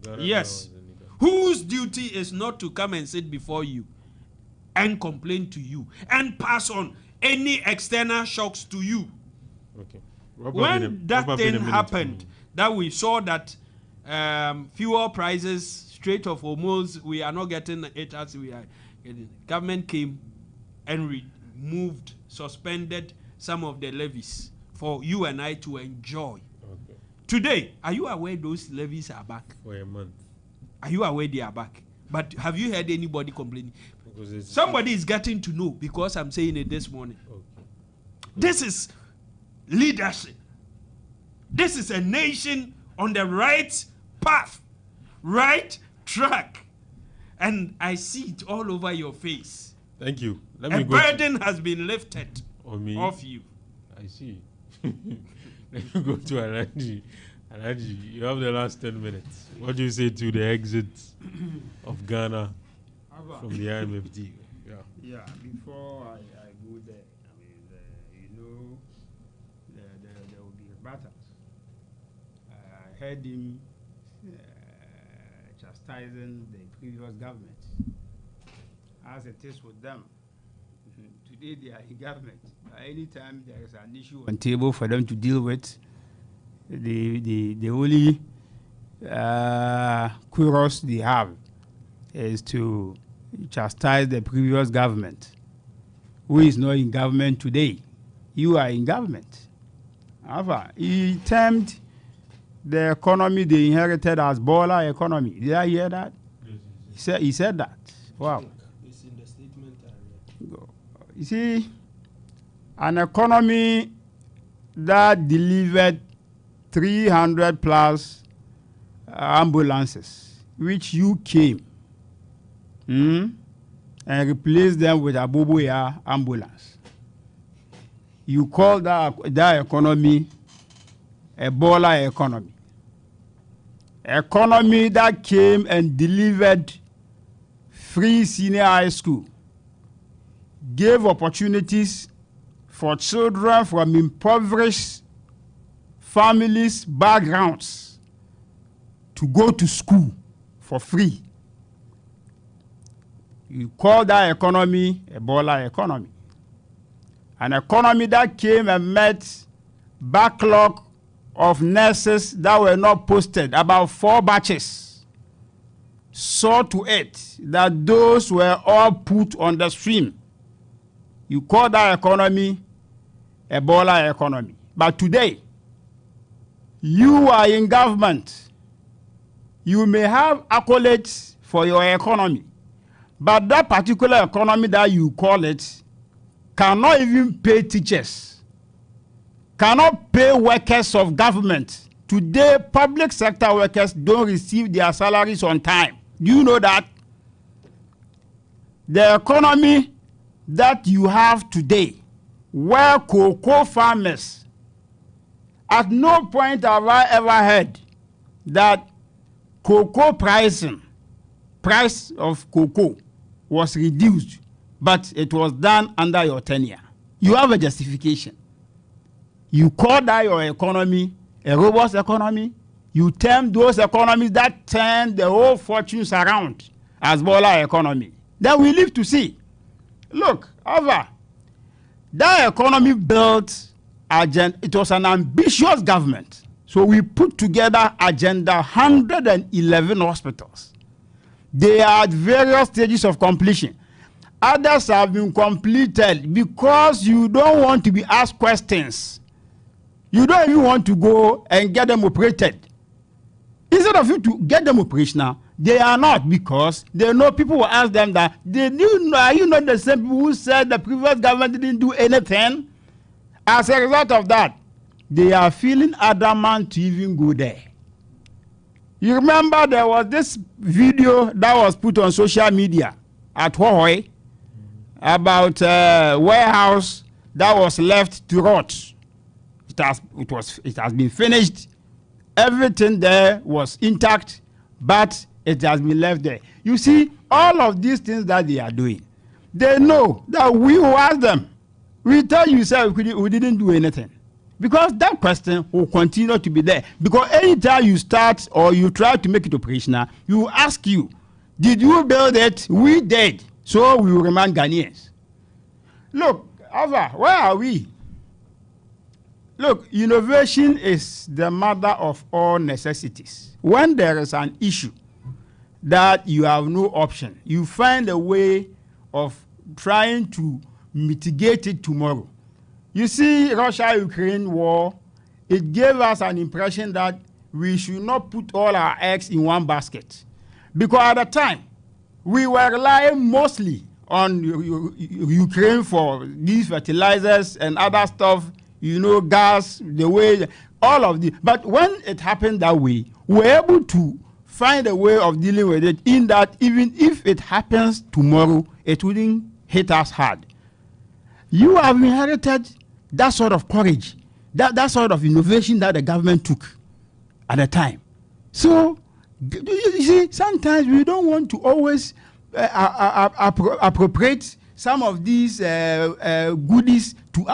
Ghana Yes. now has a leader. Whose duty is not to come and sit before you and complain to you and pass on any external shocks to you. Okay. When that thing happened, that we saw that fuel prices, Strait of Hormuz, we are not getting it as we are getting. Government came and removed, suspended some of the levies for you and I to enjoy. Okay. Today, are you aware those levies are back? For a month. Are you aware they are back? But have you heard anybody complaining? Because Somebody is getting to know because I'm saying it this morning. Okay. This is leadership. This is a nation on the right path, right track. And I see it all over your face. Thank you. Let A me go burden has been lifted off you. I see. Let me go to Alaji. Alaji, you have the last 10 minutes. What do you say to the exit of Ghana from the IMF deal? Yeah. Yeah, before I go there, I mean, you know, there will be battles. I heard him chastising the previous government, as it is with them. Today they are in government. Anytime there is an issue on table for them to deal with, the only chorus they have is to chastise the previous government, who is not in government today. You are in government. However, he termed the economy they inherited as baller economy. Did I hear that? He said that. Wow. It's in the statement You see, an economy that delivered 300 plus ambulances, which you came and replaced them with a Boboya ambulance. You call that economy a baller economy. Economy that came and delivered free senior high school, gave opportunities for children from impoverished families, backgrounds, to go to school for free. You call that economy a baller economy. An economy that came and met backlog of nurses that were not posted, about 4 batches, saw to it that those were all put on the stream. You call that economy a baller economy. But today, you are in government. You may have accolades for your economy, but that particular economy that you call it cannot even pay teachers, cannot pay workers of government. Today, public sector workers don't receive their salaries on time. Do you know that? The economy that you have today, where cocoa farmers, at no point have I ever heard that cocoa price of cocoa was reduced, but it was done under your tenure. You have a justification. You call that your economy a robust economy. You term those economies that turn the whole fortunes around as baller economy. Then we live to see. Look, over that economy built agenda. It was an ambitious government. So we put together agenda 111 hospitals. They are at various stages of completion. Others have been completed because you don't want to be asked questions. You don't even want to go and get them operated. Instead of you to get them operational, they are not, because they know people will ask them that, are you not the same people who said the previous government didn't do anything? As a result of that, they are feeling adamant to even go there. You remember there was this video that was put on social media at Huawei, about warehouse that was left to rot. It has been finished. Everything there was intact, but it has been left there. You see, all of these things that they are doing, they know that we will ask them. We tell you, sir, we didn't do anything. Because that question will continue to be there. Because anytime you start or you try to make it operational, we will ask you, did you build it? We did. So we will remain Ghanaians. Look, Alfa, where are we? Look, innovation is the mother of all necessities. When there is an issue that you have no option, you find a way of trying to mitigate it tomorrow. You see, Russia-Ukraine war, it gave us an impression that we should not put all our eggs in one basket. Because at the time, we were relying mostly on Ukraine for these fertilizers and other stuff, you know, gas, the way, all of the. But when it happened that way, we were able to find a way of dealing with it in that even if it happens tomorrow, it wouldn't hit us hard. You have inherited that sort of courage, that sort of innovation that the government took at the time. So, you see, sometimes we don't want to always appropriate some of these goodies to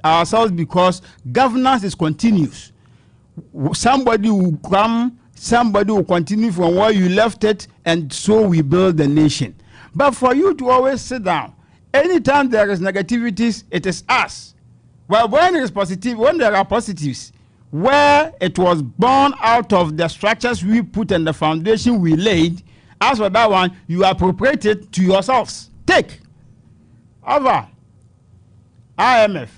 ourselves, because governance is continuous. Somebody will come, somebody will continue from where you left it, and so we build the nation. But for you to always sit down, anytime there is negativities, it is us. Well, when there is positive, when there are positives, where it was born out of the structures we put and the foundation we laid, as for that one, you appropriate it to yourselves. Take. Over. IMF.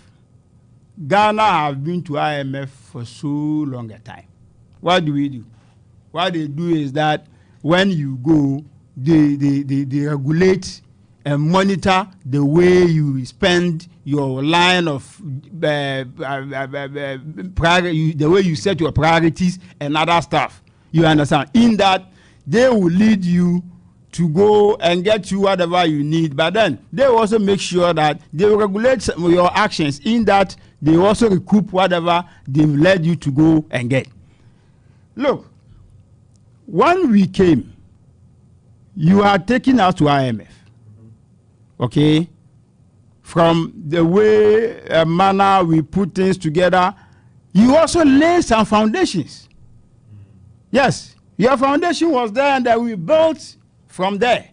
Ghana have been to IMF for so long a time. What do? What they do is that when you go, they regulate and monitor the way you spend your line of the way you set your priorities and other stuff. You understand? In that, they will lead you to go and get you whatever you need. But then they also make sure that they will regulate your actions, in that they also recoup whatever they've led you to go and get. Look, when we came, you are taking us to IMF. Okay? From the way, manner we put things together, you also lay some foundations. Yes, your foundation was there, and then we built from there.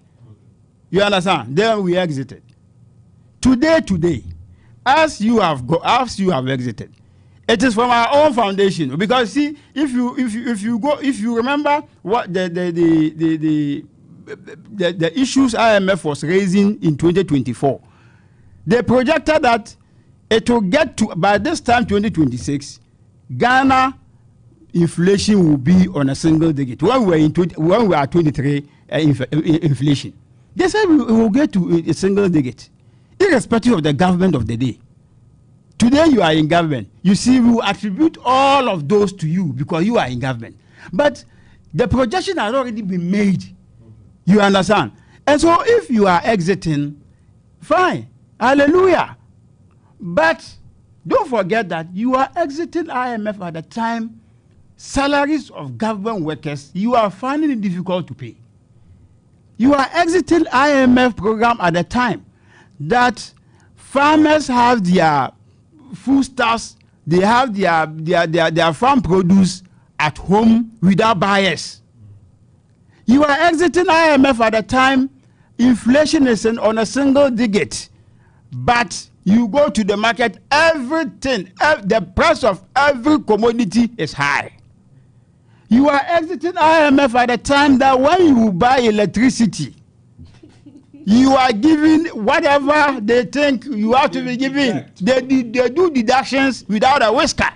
You understand? Then we exited. Today, as you have exited, it is from our own foundation. Because see, if you remember what the issues IMF was raising in 2024, they projected that it will get to, by this time 2026, Ghana inflation will be on a single digit. When we are 23 inflation, they said we will get to a single digit, irrespective of the government of the day. Today you are in government. You see, we will attribute all of those to you because you are in government. But the projection has already been made. You understand? And so if you are exiting, fine. Hallelujah. But don't forget that you are exiting IMF at the time salaries of government workers, you are finding it difficult to pay. You are exiting IMF program at the time that farmers have their foodstuffs, they have their farm produce at home without buyers. You are exiting IMF at the time inflation is on a single digit, but you go to the market, everything, the price of every commodity is high. You are exiting IMF at the time that when you buy electricity, you are giving whatever they think you have to be giving. They do deductions without a whisker.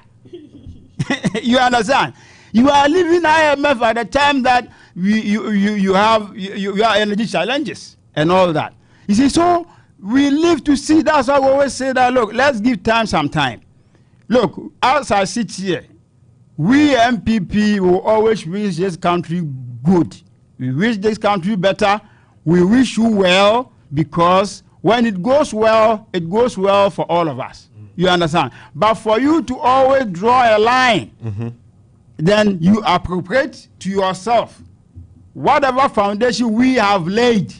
You understand? You are leaving IMF at the time that you have energy challenges and all that. You see, so we live to see. That's why we always say that, look, let's give time some time. Look, as I sit here, we MPP will always wish this country good. We wish this country better. We wish you well, because When it goes well for all of us. You understand? But for you to always draw a line, then you appropriate to yourself whatever foundation we have laid.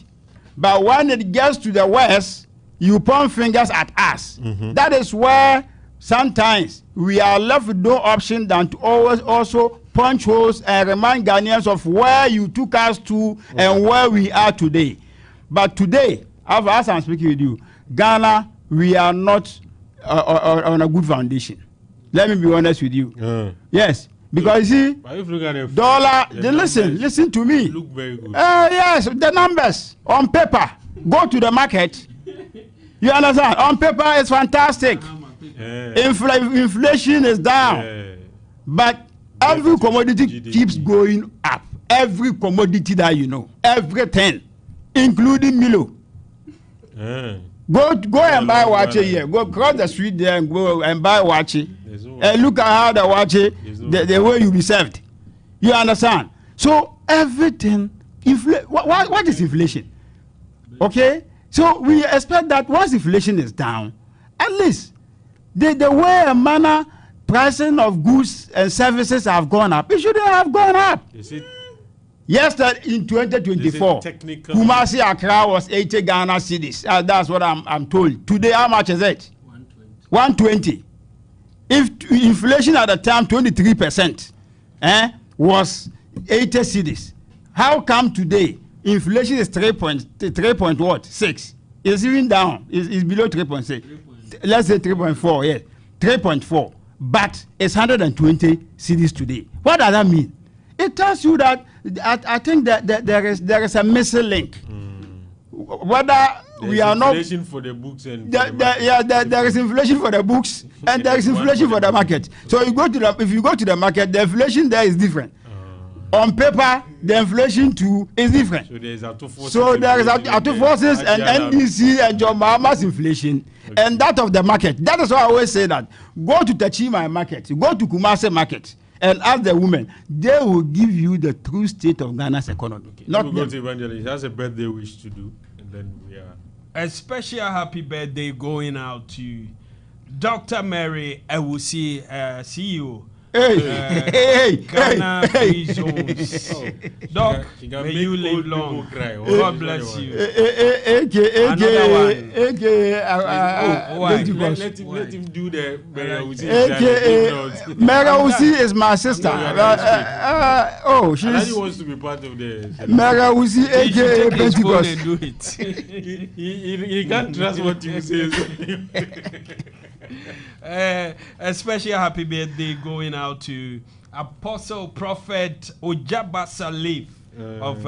But when it gets to the West, you point fingers at us. That is where sometimes we are left with no option than to always also punch holes and remind Ghanaians of where you took us to and where we are today. But today, as I'm speaking with you, Ghana, we are not on a good foundation. Let me be honest with you. Yes. Because you see, dollar, listen to me. Look very good. Yes, the numbers on paper. Go to the market. You understand? On paper, it's fantastic. Inflation is down. But every commodity keeps going up. Every commodity that you know. Everything. Including Milo. Go and buy watch here. Go cross the street there and go and buy watch. And look at how the watch the way you be served. You understand? So everything what is inflation? Okay? So we expect that once inflation is down, at least the way and manner pricing of goods and services have gone up, it shouldn't have gone up. Yes, that in 2024, Kumasi Accra was 80 Ghana cedis. That's what I'm told. Today, how much is it? 120. If inflation at the time 23% was 80 cedis, how come today inflation is 3.6? It's even down. It's below 3.6. Let's say 3.4. Yes, 3.4. But it's 120 cedis today. What does that mean? It tells you that I think that there is a missing link. Whether we are not inflation for the books and there is inflation for the books and there is inflation for the market. So if you go to the market, the inflation there is different. On paper, the inflation too is different. So there is auto forces and NDC and John Mahama's inflation and that of the market. That is why I always say that go to Tachima market, go to Kumasi market. And ask the women, they will give you the true state of Ghana's economy. Okay. Not go to Evangelist. He has a birthday wish to do, and then we are. A special happy birthday going out to Dr. Mary Ewusi, CEO. Ghana Free Zones. Doc, may you live long. God bless you. Another one. Let him do the Mary Ewusi. Mary Ewusi is my sister. She wants to be part of the. Mary Ewusi, aka Pentecost. He can't trust what you say. A special happy birthday going out to Apostle Prophet Ojaba Salif of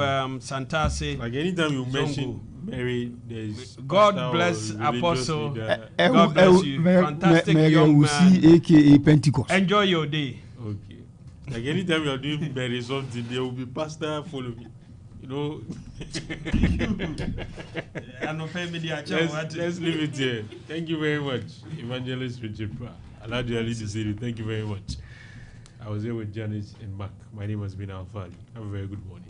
Santase. Like anytime you mention Mary, there's God bless Apostle. God bless you. Fantastic young man. Aka Pentecost. Enjoy your day. Okay. Like anytime you're doing Mary something, there will be pastor following. You know. Let's leave it here. Thank you very much, Evangelist Richard. Alhaji Ali Desiri, thank you very much. I was here with Janice and Mark. My name has been Alfa. Have a very good morning.